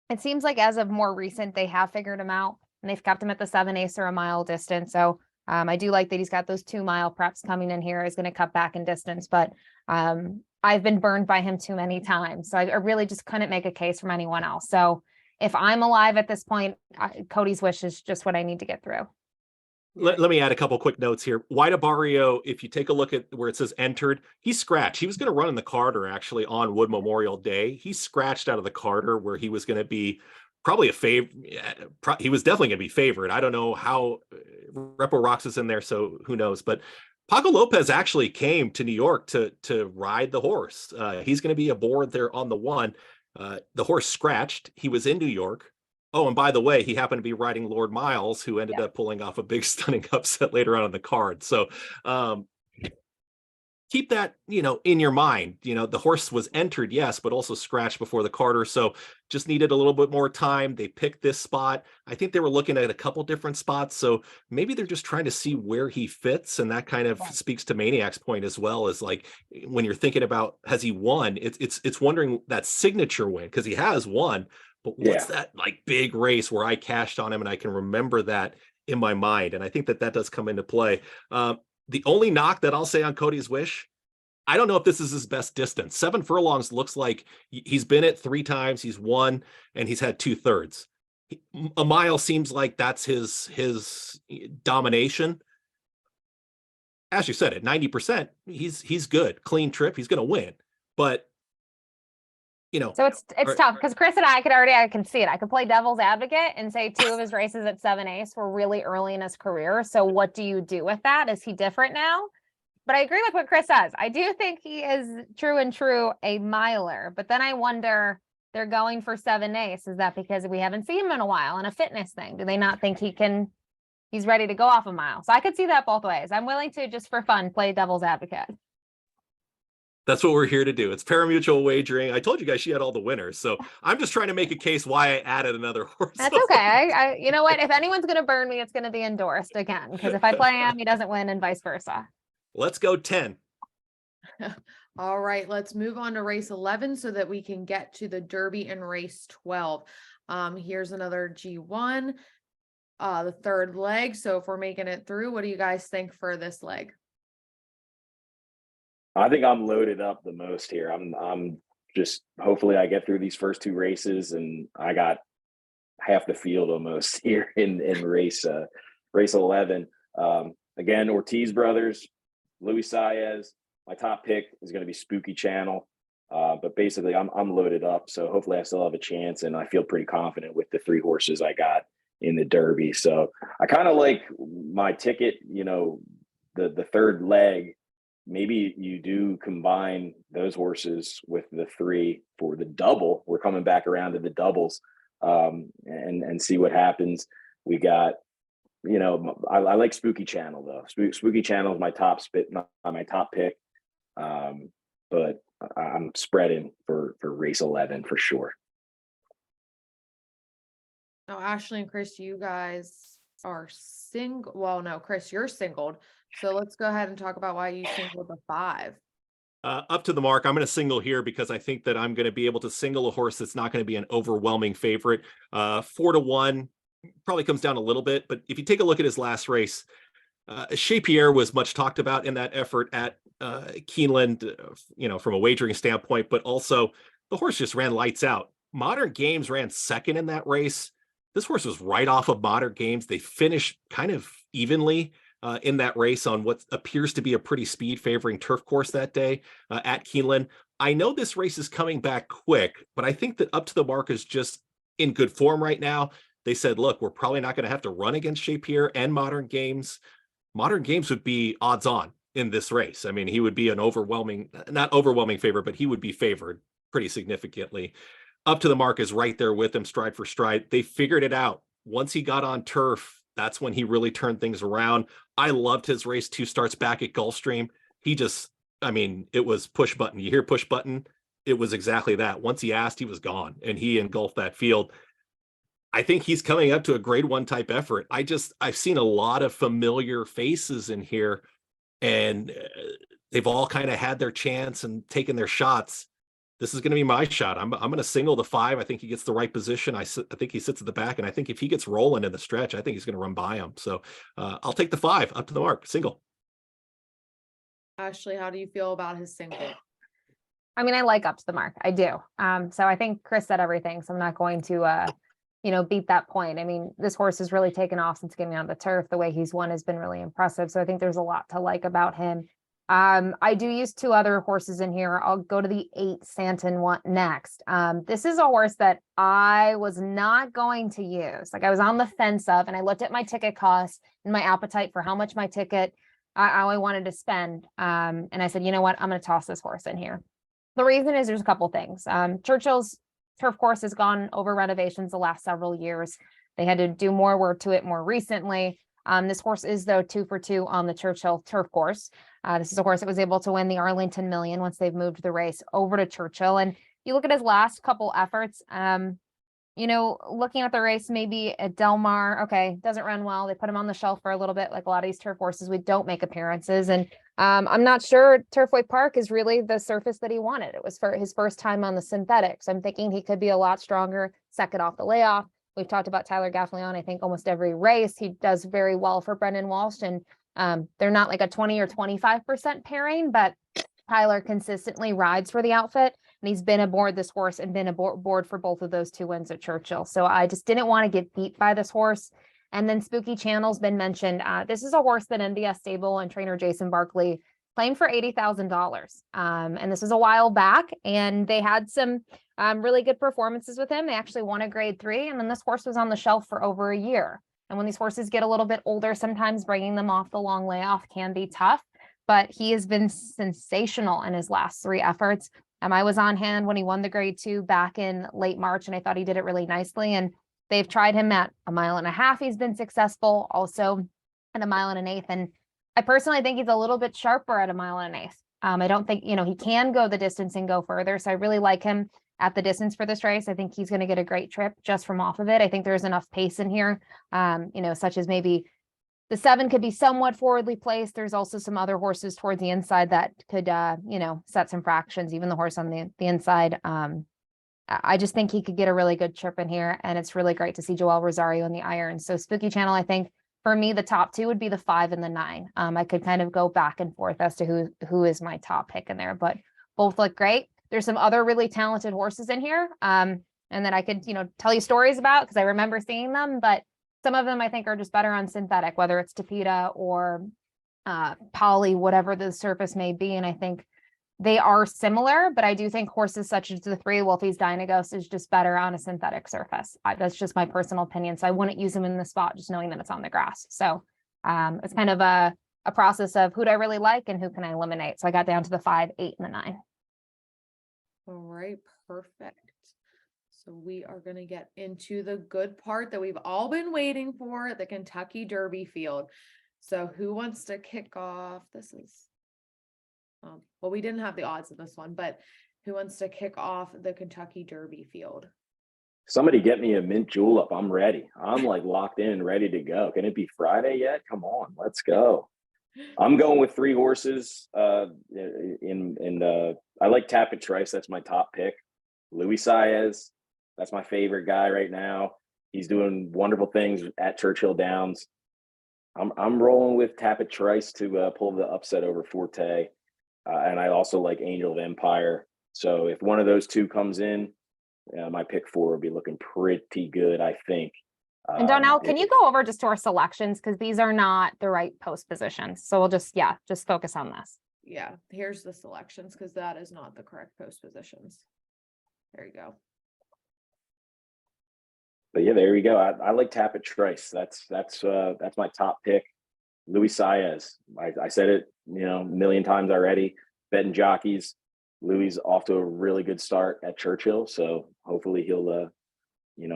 it seems like as of more recent, they have figured him out, and they've kept him at the 7/8 or a mile distance. So I do like that he's got those 2-mile preps coming in here. Is going to cut back in distance, but I've been burned by him too many times. So I really just couldn't make a case from anyone else. So if I'm alive at this point, Cody's Wish is just what I need to get through. Let me add a couple quick notes here. White Barrio, if you take a look at where it says entered, he's scratched. He was going to run in the Carter actually on Wood Memorial Day. He scratched out of the Carter where he was going to be probably a favorite. He was definitely going to be favored. I don't know how Repo Rocks is in there, so who knows. But Paco Lopez actually came to New York to ride the horse. He's going to be aboard there on the 1. The horse scratched. He was in New York. Oh, and by the way, he happened to be riding Lord Miles, who ended up pulling off a big stunning upset later on in the card. So keep that, in your mind. The horse was entered, yes, but also scratched before the Carter. So just needed a little bit more time. They picked this spot. I think they were looking at a couple different spots. So maybe they're just trying to see where he fits. And that kind of speaks to Maniac's point as well, as like when you're thinking about, has he won? It's wondering that signature win, because he has won. But what's that like big race where I cashed on him and I can remember that in my mind? And I think that does come into play. The only knock that I'll say on Cody's Wish, I don't know if this is his best distance. 7 furlongs looks like he's been it 3 times. He's won and he's had 2/3. A mile seems like that's his domination. As you said, at 90%, he's good. Clean trip. He's going to win. But so it's tough because Chris and I can see it. I could play devil's advocate and say 2 of his races at 7/8 were really early in his career. So what do you do with that? Is he different now? But I agree with what Chris says. I do think he is true a miler. But then I wonder, they're going for 7/8. Is that because we haven't seen him in a while and a fitness thing? Do they not think he's ready to go off a mile? So I could see that both ways. I'm willing to, just for fun, play devil's advocate. That's what we're here to do. It's parimutuel wagering. I told you guys she had all the winners. So I'm just trying to make a case why I added another horse. That's okay. I you know what? If anyone's going to burn me, it's going to be endorsed again. Because if I play him, he doesn't win and vice versa. Let's go 10. All right, let's move on to race 11 so that we can get to the Derby and race 12. Here's another G1, the 3rd leg. So if we're making it through, what do you guys think for this leg? I think I'm loaded up the most here. I'm just, hopefully I get through these first 2 races and I got half the field almost here in race 11. Again, Ortiz brothers, Luis Saez. My top pick is going to be Spooky Channel. But basically I'm loaded up. So hopefully I still have a chance, and I feel pretty confident with the 3 horses I got in the Derby. So I kind of like my ticket, the 3rd leg. Maybe you do combine those horses with the 3 for the double. We're coming back around to the doubles, and see what happens. We got, I like Spooky Channel though. Spooky Channel is my top pick. But I'm spreading for race 11 for sure. Now, Ashley and Chris, you guys are single. Well, no, Chris, you're singled. So let's go ahead and talk about why you singled the 5. Up to the mark. I'm going to single here because I think that I'm going to be able to single a horse that's not going to be an overwhelming favorite. 4-1 probably comes down a little bit, but if you take a look at his last race, Chez Pierre was much talked about in that effort at Keeneland, from a wagering standpoint, but also the horse just ran lights out. Modern Games ran 2nd in that race. This horse was right off of Modern Games. They finished kind of evenly in that race on what appears to be a pretty speed favoring turf course that day at Keeneland. I know this race is coming back quick, but I think that Up to the Mark is just in good form right now. They said, look, we're probably not going to have to run against Chez Pierre and Modern Games. Modern Games would be odds on in this race. I mean, he would be an not overwhelming favorite, but he would be favored pretty significantly. Up to the Mark is right there with him, stride for stride. They figured it out. Once he got on turf, that's when he really turned things around. I loved his race 2 starts back at Gulfstream. It was push button. You hear push button, it was exactly that. Once he asked, he was gone, and he engulfed that field. I think he's coming up to a grade 1 type effort. I've seen a lot of familiar faces in here, and they've all kind of had their chance and taken their shots. This is going to be my shot. I'm going to single the 5. I think he gets the right position. I think he sits at the back, and I think if he gets rolling in the stretch, I think he's going to run by him. So I'll take the 5 up to the mark, single. Ashley, how do you feel about his single? I mean, I like up to the mark. I do. So I think Chris said everything. So I'm not going to, beat that point. I mean, this horse has really taken off since getting on the turf. The way he's won has been really impressive. So I think there's a lot to like about him. I do use 2 other horses in here. I'll go to the 8 Santon one next. This is a horse that I was not going to use. Like I was on the fence of, and I looked at my ticket costs and my appetite for how much my ticket I wanted to spend. And I said, you know what? I'm going to toss this horse in here. The reason is there's a couple things. Churchill's turf course has gone over renovations the last several years. They had to do more work to it more recently. This horse is though 2 for 2 on the Churchill turf course. This is a horse that was able to win the Arlington Million once they've moved the race over to Churchill. And you look at his last couple efforts, looking at the race, maybe at Del Mar, okay, doesn't run well. They put him on the shelf for a little bit, like a lot of these turf horses, we don't make appearances. And I'm not sure Turfway Park is really the surface that he wanted. It was for his first time on the synthetics. I'm thinking he could be a lot stronger, second off the layoff. We've talked about Tyler Gaffleon, I think almost every race. He does very well for Brendan Walsh, and they're not like a 20 or 25% pairing, but Tyler consistently rides for the outfit, and he's been aboard this horse and been aboard for both of those 2 wins at Churchill. So I just didn't want to get beat by this horse. And then Spooky Channel's been mentioned. This is a horse that NDS Stable and trainer Jason Barkley claimed for $80,000. And this was a while back, and they had some really good performances with him. They actually won a grade 3, and then this horse was on the shelf for over a year. And when these horses get a little bit older, sometimes bringing them off the long layoff can be tough, but he has been sensational in his last 3 efforts. I was on hand when he won the grade 2 back in late March, and I thought he did it really nicely. And they've tried him at 1.5 miles. He's been successful, also at 1.8 miles. And I personally think he's a little bit sharper at 1.8 miles. I don't think, he can go the distance and go further. So I really like him at the distance for this race. I think he's going to get a great trip just from off of it. I think there's enough pace in here, such as maybe the 7 could be somewhat forwardly placed. There's also some other horses towards the inside that could, set some fractions, even the horse on the inside. I just think he could get a really good trip in here, and it's really great to see Joel Rosario in the iron. So Spooky Channel, I think for me, the top 2 would be the 5 and the 9. I could kind of go back and forth as to who is my top pick in there, but both look great. There's some other really talented horses in here, and that I could, tell you stories about because I remember seeing them, but some of them I think are just better on synthetic, whether it's Tapeta or poly, whatever the surface may be. And I think they are similar, but I do think horses such as the 3 Wolfie's Dynagos is just better on a synthetic surface. That's just my personal opinion. So I wouldn't use them in the spot, just knowing that it's on the grass. So it's kind of a process of who do I really like and who can I eliminate. So I got down to the 5, 8, and the 9. All right, perfect. So we are going to get into the good part that we've all been waiting for, the Kentucky Derby field. So who wants to kick off? This is, well, we didn't have the odds in this one, but who wants to kick off the Kentucky Derby field? Somebody get me a mint julep. I'm ready. I'm like locked in and ready to go. Can it be Friday yet? Come on, let's go. I'm going with 3 horses. I like Tapit Trice. That's my top pick. Louis Saez. That's my favorite guy right now. He's doing wonderful things at Churchill Downs. I'm rolling with Tapit Trice to pull the upset over Forte. And I also like Angel of Empire. So if one of those 2 comes in, my pick 4 will be looking pretty good, I think. And Donnell, can you go over just to our selections? Because these are not the right post positions. So we'll just focus on this. Yeah, here's the selections because that is not the correct post positions. There you go. But yeah, there you go. I like Tapit Trice. That's my top pick. Louis Saez. I said it, a million times already. Betting jockeys. Louis off to a really good start at Churchill, so hopefully he'll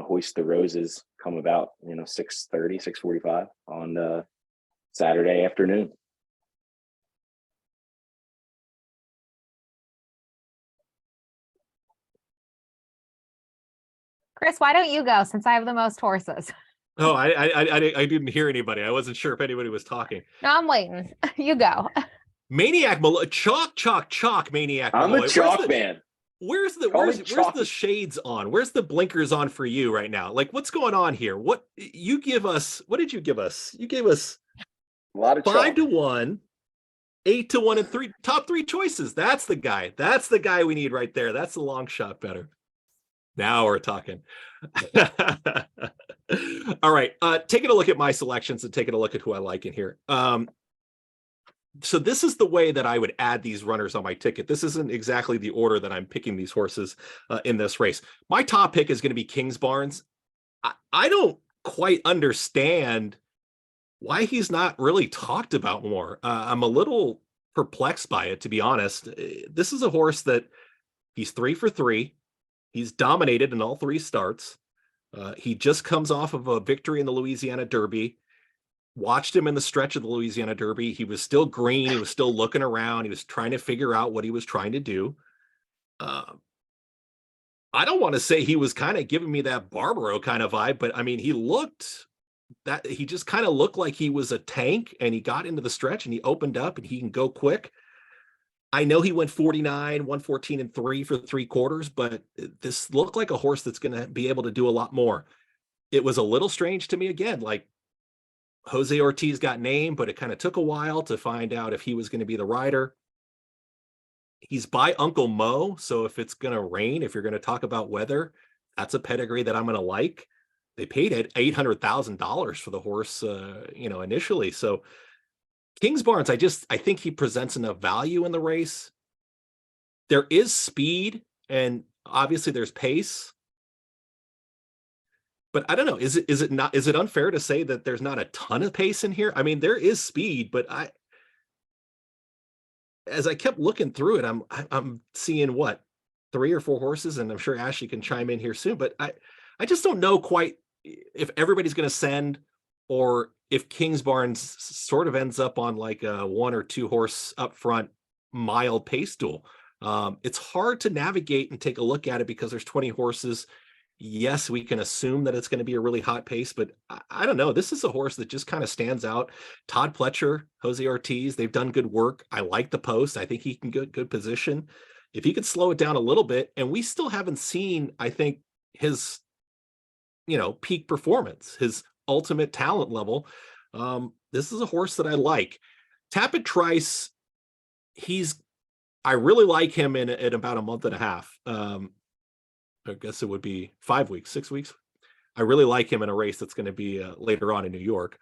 hoist the roses come about 6:30, 6:45 on Saturday afternoon. Chris, why don't you go since I have the most horses? Oh, I didn't hear anybody. I wasn't sure if anybody was talking. No, I'm waiting. You go. Maniac Malloy, chalk, Maniac I'm Malloy. a chalk man. Where's Call me where's the chalky. shades on? Where's the blinkers on for you right now? Like, what's going on here? What you give us? What did you give us? You gave us A lot of 5-1, 8-1, and top three choices. That's the guy. That's the guy we need right there. That's the long shot better. Now we're talking. All right. Taking a look at my selections and taking a look at who I like in here. So this is the way that I would add these runners on my ticket. This isn't exactly the order that I'm picking these horses in this race. My top pick is going to be Kingsbarns. I don't quite understand why he's not really talked about more. I'm a little perplexed by it, to be honest. This is a horse that he's 3 for 3. He's dominated in all 3 starts. He just comes off of a victory in the Louisiana Derby. Watched him in the stretch of the Louisiana Derby. He was still green. He was still looking around. He was trying to figure out what he was trying to do. I don't want to say he was kind of giving me that Barbaro kind of vibe, but I mean, he just kind of looked like he was a tank, and he got into the stretch and he opened up and he can go quick. I know he went 49, 114 and 3 for 3 quarters, but this looked like a horse that's going to be able to do a lot more. It was a little strange to me again, like Jose Ortiz got named, but it kind of took a while to find out if he was going to be the rider. He's by Uncle Mo, so if it's going to rain, if you're going to talk about weather, that's a pedigree that I'm going to like. They paid $800,000 for the horse, initially. So Kingsbarns, I think he presents enough value in the race. There is speed, and obviously there's pace. But I don't know. Is it unfair to say that there's not a ton of pace in here? I mean, there is speed, but as I kept looking through it, I'm seeing what, 3 or 4 horses, and I'm sure Ashley can chime in here soon. But I just don't know quite if everybody's going to send, or if Kingsbarns sort of ends up on like a 1 or 2 horse up front mild pace duel. It's hard to navigate and take a look at it because there's 20 horses. Yes, we can assume that it's going to be a really hot pace, but I don't know. This is a horse that just kind of stands out. Todd Pletcher, Jose Ortiz, they've done good work. I like the post. I think he can get good position. If he could slow it down a little bit, and we still haven't seen, I think, his, peak performance, his ultimate talent level. This is a horse that I like. Tapit Trice, I really like him in about a month and a half. I guess it would be 5 weeks, 6 weeks. I really like him in a race that's going to be later on in New York.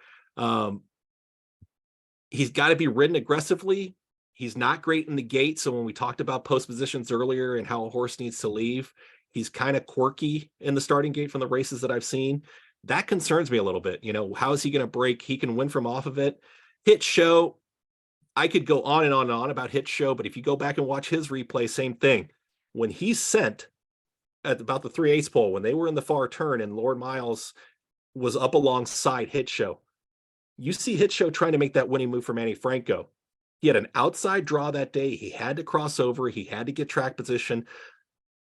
He's got to be ridden aggressively. He's not great in the gate. So when we talked about post positions earlier and how a horse needs to leave, he's kind of quirky in the starting gate from the races that I've seen. That concerns me a little bit. How is he going to break? He can win from off of it. Hit Show, I could go on and on and on about Hit Show, but if you go back and watch his replay, same thing. When he's sent at about the 3/8 pole, when they were in the far turn and Lord Miles was up alongside Hit Show, you see Hit Show trying to make that winning move for Manny Franco. He had an outside draw that day. He had to cross over. He had to get track position.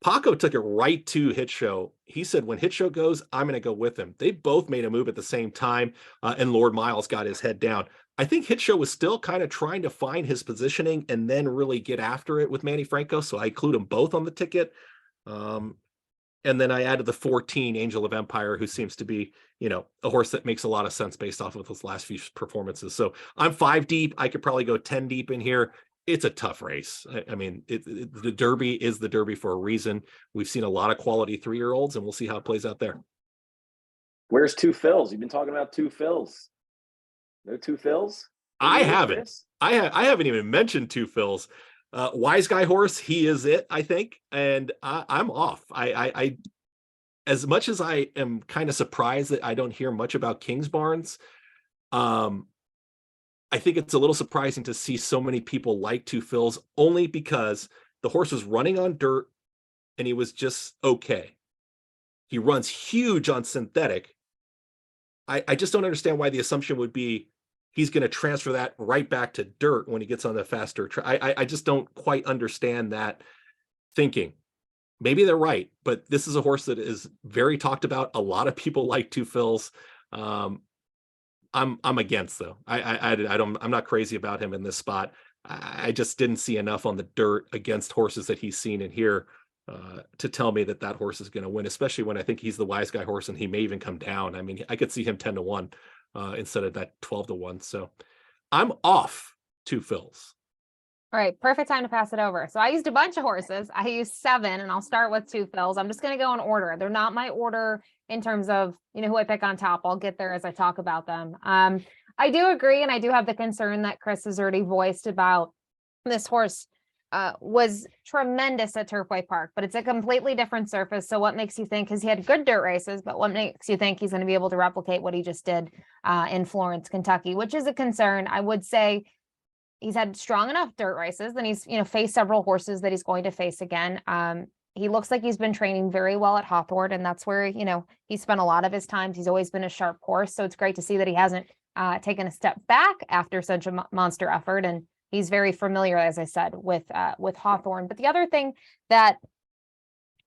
Paco took it right to Hit Show. He said, when Hit Show goes, I'm going to go with him. They both made a move at the same time, and Lord Miles got his head down. I think Hit Show was still kind of trying to find his positioning and then really get after it with Manny Franco, so I include them both on the ticket. And then I added the 14 Angel of Empire, who seems to be, a horse that makes a lot of sense based off of those last few performances. So I'm 5 deep. I could probably go 10 deep in here. It's a tough race. I mean, the Derby is the Derby for a reason. We've seen a lot of quality 3-year-olds, and we'll see how it plays out there. Where's 2 Phils? You've been talking about 2 Phils. No 2 Phils? I haven't. I haven't even mentioned 2 Phils. Wise Guy horse, he is it, I think, and I'm off. I as much as I am kind of surprised that I don't hear much about Kingsbarns, I think it's a little surprising to see so many people like 2 Phils, only because the horse was running on dirt and he was just okay. He runs huge on synthetic. I just don't understand why the assumption would be he's going to transfer that right back to dirt when he gets on the faster track. I just don't quite understand that thinking. maybe they're right, but this is a horse that is very talked about. A lot of people like Two Phil's. I'm against though. I'm not crazy about him in this spot. I just didn't see enough on the dirt against horses that he's seen in here to tell me that that horse is going to win, especially when I think he's the wise guy horse and he may even come down. I mean, I could see him 10-1 instead of that 12-1. So I'm off Two Phil's. All right, perfect time to pass it over. So I used a bunch of horses. I used 7, and I'll start with Two Phil's. I'm just going to go in order. They're not my order in terms of, who I pick on top. I'll get there as I talk about them. I do agree, and I do have the concern that Chris has already voiced about this horse was tremendous at Turfway Park, but it's a completely different surface. So what makes you think, because he had good dirt races, but what makes you think he's going to be able to replicate what he just did in Florence, Kentucky, which is a concern. I would say he's had strong enough dirt races, then he's, faced several horses that he's going to face again. He looks like he's been training very well at Hawthorne, and that's where, he spent a lot of his time. He's always been a sharp horse. So it's great to see that he hasn't taken a step back after such a monster effort. And he's very familiar, as I said, with Hawthorne. But the other thing that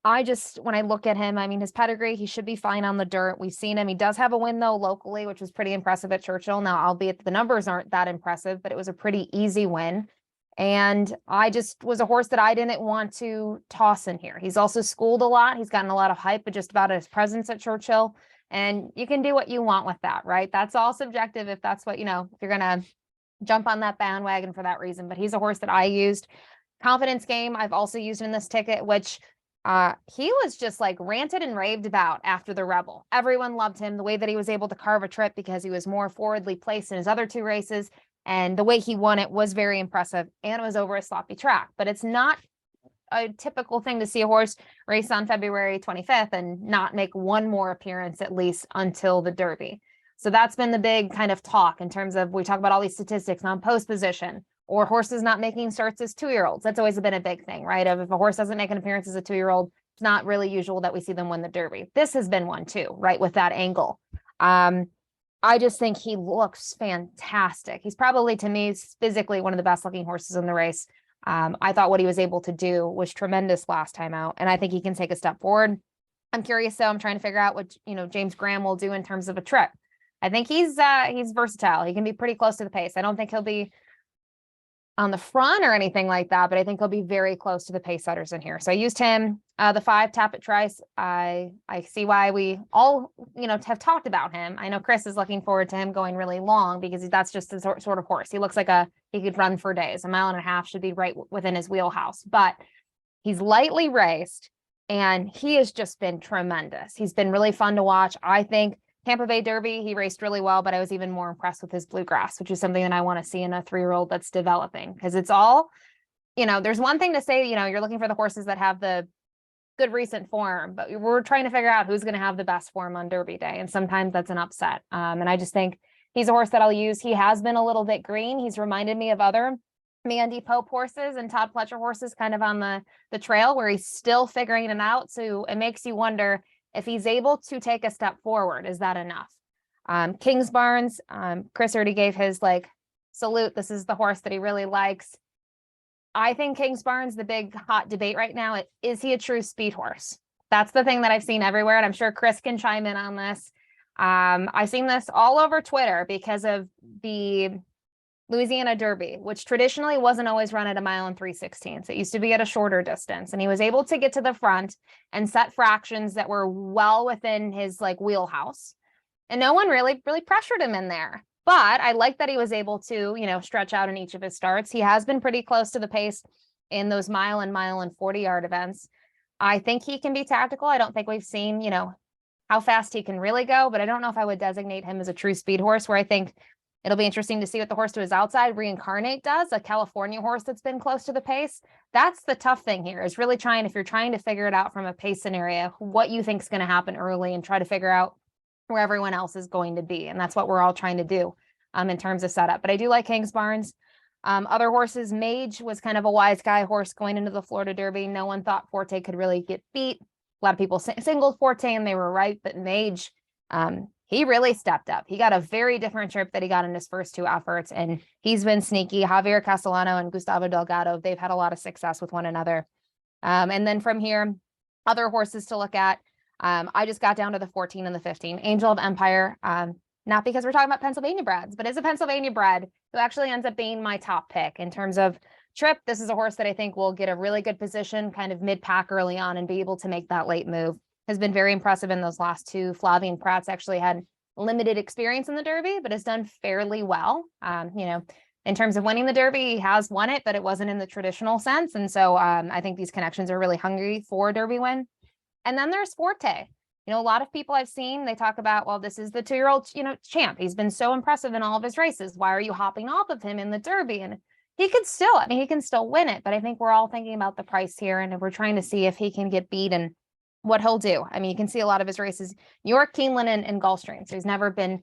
when I look at him, I mean, his pedigree, he should be fine on the dirt. We've seen him. He does have a win though locally, which was pretty impressive at Churchill. Now, albeit the numbers aren't that impressive, but it was a pretty easy win. And I just was a horse that I didn't want to toss in here. He's also schooled a lot. He's gotten a lot of hype, but just about his presence at Churchill. And you can do what you want with that, right? That's all subjective if that's what, if you're going to jump on that bandwagon for that reason. But he's a horse that I used. Confidence Game, I've also used in this ticket, which he was just like ranted and raved about after the Rebel. Everyone loved him, the way that he was able to carve a trip because he was more forwardly placed in his other 2 races. And the way he won it was very impressive, and it was over a sloppy track. But it's not a typical thing to see a horse race on February 25th and not make one more appearance at least until the Derby. So that's been the big kind of talk in terms of, we talk about all these statistics on post position or horses not making starts as 2-year-olds. That's always been a big thing, right? If a horse doesn't make an appearance as a 2-year-old, it's not really usual that we see them win the Derby. This has been one too, right? With that angle. I just think he looks fantastic. He's probably, to me, physically one of the best looking horses in the race. I thought what he was able to do was tremendous last time out, and I think he can take a step forward. I'm curious, though. I'm trying to figure out what, James Graham will do in terms of a trip. I think he's versatile. He can be pretty close to the pace. I don't think he'll be on the front or anything like that, but I think he'll be very close to the pace setters in here. So I used him, the 5 Tappet Trice. I see why we all, have talked about him. I know Chris is looking forward to him going really long because that's just the sort of horse. He looks like he could run for days. 1.5 miles should be right within his wheelhouse, but he's lightly raced and he has just been tremendous. He's been really fun to watch. I think Tampa Bay Derby, he raced really well, but I was even more impressed with his bluegrass, which is something that I want to see in a 3-year-old that's developing, because it's all, there's one thing to say, you're looking for the horses that have the good recent form, but we're trying to figure out who's going to have the best form on Derby day. And sometimes that's an upset. And I just think he's a horse that I'll use. He has been a little bit green. He's reminded me of other Mandy Pope horses and Todd Pletcher horses kind of on the trail where he's still figuring it out. So it makes you wonder, if he's able to take a step forward, is that enough? Kings Barnes, Chris already gave his salute. This is the horse that he really likes. I think Kings Barnes, the big hot debate right now, is he a true speed horse? That's the thing that I've seen everywhere. And I'm sure Chris can chime in on this. I've seen this all over Twitter because of the Louisiana Derby, which traditionally wasn't always run at 1 mile and 3/16. It used to be at a shorter distance, and he was able to get to the front and set fractions that were well within his wheelhouse. And no one really pressured him in there. But I like that he was able to, stretch out in each of his starts. He has been pretty close to the pace in those mile and 40-yard events. I think he can be tactical. I don't think we've seen, how fast he can really go, but I don't know if I would designate him as a true speed horse, where I think it'll be interesting to see what the horse to his outside, Reincarnate, does, a California horse that's been close to the pace. That's the tough thing here, is really if you're trying to figure it out from a pace scenario, what you think is going to happen early and try to figure out where everyone else is going to be. And that's what we're all trying to do in terms of setup. But I do like Kings Barnes. Other horses, Mage was kind of a wise guy horse going into the Florida Derby. No one thought Forte could really get beat. A lot of people singled Forte and they were right, but Mage, he really stepped up. He got a very different trip that he got in his first 2 efforts, and he's been sneaky. Javier Castellano and Gustavo Delgado, they've had a lot of success with one another. And then from here, Other horses to look at. I just got down to the 14 and the 15. Angel of Empire. Not because we're talking about Pennsylvania breds, but is a Pennsylvania bred who actually ends up being my top pick in terms of trip. This is a horse that I think will get a really good position kind of mid-pack early on and be able to make that late move. Has been very impressive in those last two. Flavien Prat's actually had limited experience in the Derby, but has done fairly well. In terms of winning the Derby, he has won it, but it wasn't in the traditional sense. And so I think these connections are really hungry for a Derby win. And then there's Forte. A lot of people I've seen, they talk about, well, this is the 2-year-old, champ. He's been so impressive in all of his races. Why are you hopping off of him in the Derby? And he can still win it. But I think we're all thinking about the price here. And we're trying to see if he can get beat and what he'll do. You can see a lot of his races, New York, Keeneland, and Gulfstream. So he's never been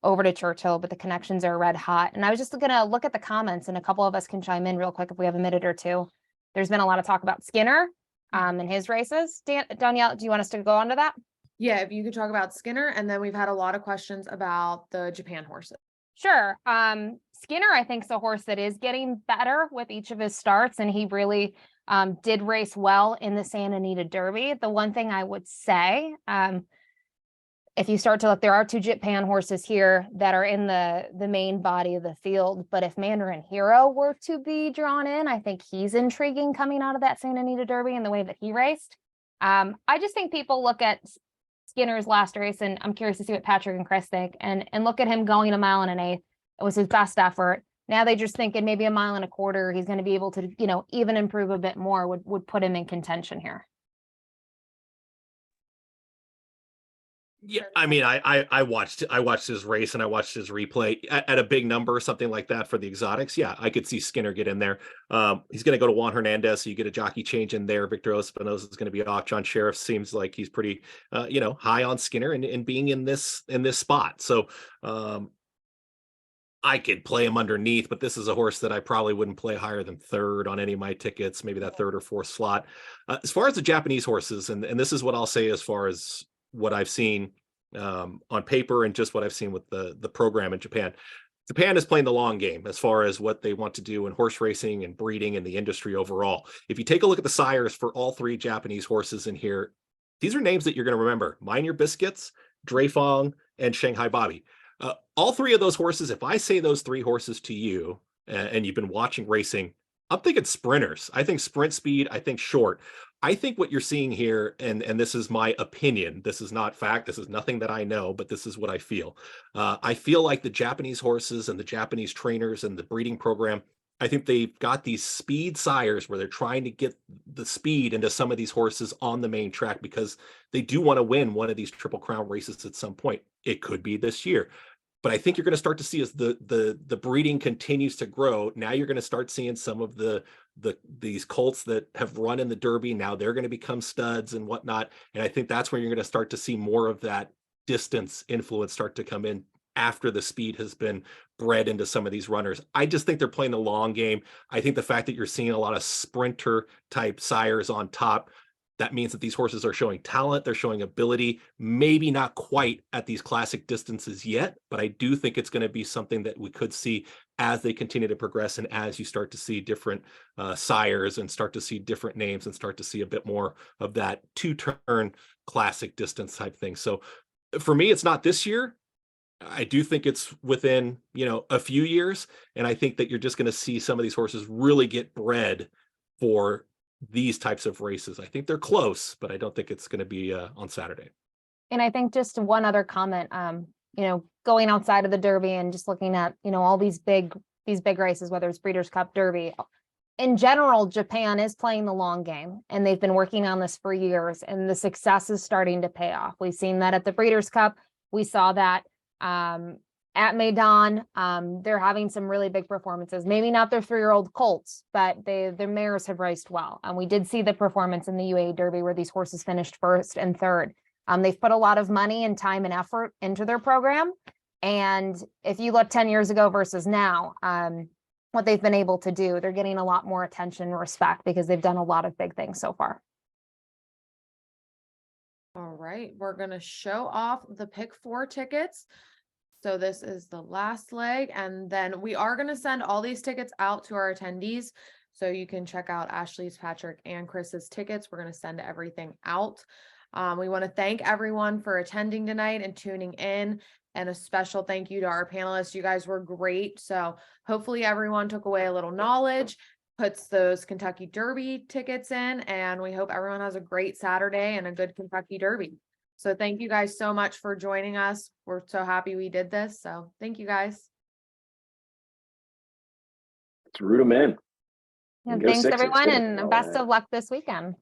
over to Churchill, but the connections are red hot. And I was just going to look at the comments, and a couple of us can chime in real quick if we have a minute or two. There's been a lot of talk about Skinner in his races. Danielle, do you want us to go on to that? Yeah, if you could talk about Skinner, and then we've had a lot of questions about the Japan horses. Sure. Skinner, I think, is a horse that is getting better with each of his starts, and he really did race well in the Santa Anita Derby. The one thing I would say, if you start to look, there are 2 Japan horses here that are in the main body of the field. But if Mandarin Hero were to be drawn in, I think he's intriguing coming out of that Santa Anita Derby and the way that he raced. I just think people look at Skinner's last race, and I'm curious to see what Patrick and Chris think, and look at him going 1 1/8 miles. It was his best effort. Now they just think in maybe 1 1/4 miles, he's going to be able to, even improve a bit more, would put him in contention here. Yeah, I watched his race and I watched his replay at a big number, something like that for the exotics. Yeah, I could see Skinner get in there. He's going to go to Juan Hernandez, so you get a jockey change in there. Victor Espinosa is going to be off. John Sheriff seems like he's pretty, high on Skinner and being in this spot. So I could play him underneath, but this is a horse that I probably wouldn't play higher than 3rd on any of my tickets, maybe that 3rd or 4th slot. As far as the Japanese horses, and this is what I'll say as far as what I've seen on paper and just what I've seen with the program in Japan. Japan is playing the long game as far as what they want to do in horse racing and breeding and the industry overall. If you take a look at the sires for all 3 Japanese horses in here, these are names that you're going to remember: Mind Your Biscuits, Drefong, and Shanghai Bobby. All 3 of those horses, if I say those 3 horses to you and you've been watching racing, I'm thinking sprinters. I think sprint speed. I think short. I think what you're seeing here, and this is my opinion, this is not fact, this is nothing that I know, but this is what I feel. I feel like the Japanese horses and the Japanese trainers and the breeding program, I think they've got these speed sires where they're trying to get the speed into some of these horses on the main track because they do want to win one of these Triple Crown races at some point. It could be this year. But I think you're going to start to see as the breeding continues to grow. Now you're going to start seeing some of these colts that have run in the Derby. Now they're going to become studs and whatnot. And I think that's where you're going to start to see more of that distance influence start to come in after the speed has been bred into some of these runners. I just think they're playing the long game. I think the fact that you're seeing a lot of sprinter type sires on top, that means that these horses are showing talent, they're showing ability, maybe not quite at these classic distances yet, but I do think it's going to be something that we could see as they continue to progress and as you start to see different sires and start to see different names and start to see a bit more of that 2-turn classic distance type thing. So for me, it's not this year. I do think it's within, a few years. And I think that you're just going to see some of these horses really get bred for these types of races. I think they're close, but I don't think it's going to be on Saturday. And I think just one other comment, going outside of the Derby and just looking at, all these big races, whether it's Breeders' Cup, Derby, in general, Japan is playing the long game, and they've been working on this for years, and the success is starting to pay off. We've seen that at the Breeders' Cup. We saw that at Maidan. They're having some really big performances. Maybe not their 3-year-old colts, but their mares have raced well. And we did see the performance in the UAE Derby where these horses finished 1st and 3rd. They've put a lot of money and time and effort into their program. And if you look 10 years ago versus now, what they've been able to do, they're getting a lot more attention and respect because they've done a lot of big things so far. All right, we're going to show off the pick 4 tickets. So this is the last leg, and then we are going to send all these tickets out to our attendees. So you can check out Ashley's, Patrick, and Chris's tickets. We're going to send everything out. We want to thank everyone for attending tonight and tuning in. And a special thank you to our panelists. You guys were great. So hopefully everyone took away a little knowledge, puts those Kentucky Derby tickets in, and we hope everyone has a great Saturday and a good Kentucky Derby. So thank you guys so much for joining us. We're so happy we did this. So thank you guys. Let's root them in. Yeah, Go thanks Sixers. everyone, Good. and All best right. of luck this weekend.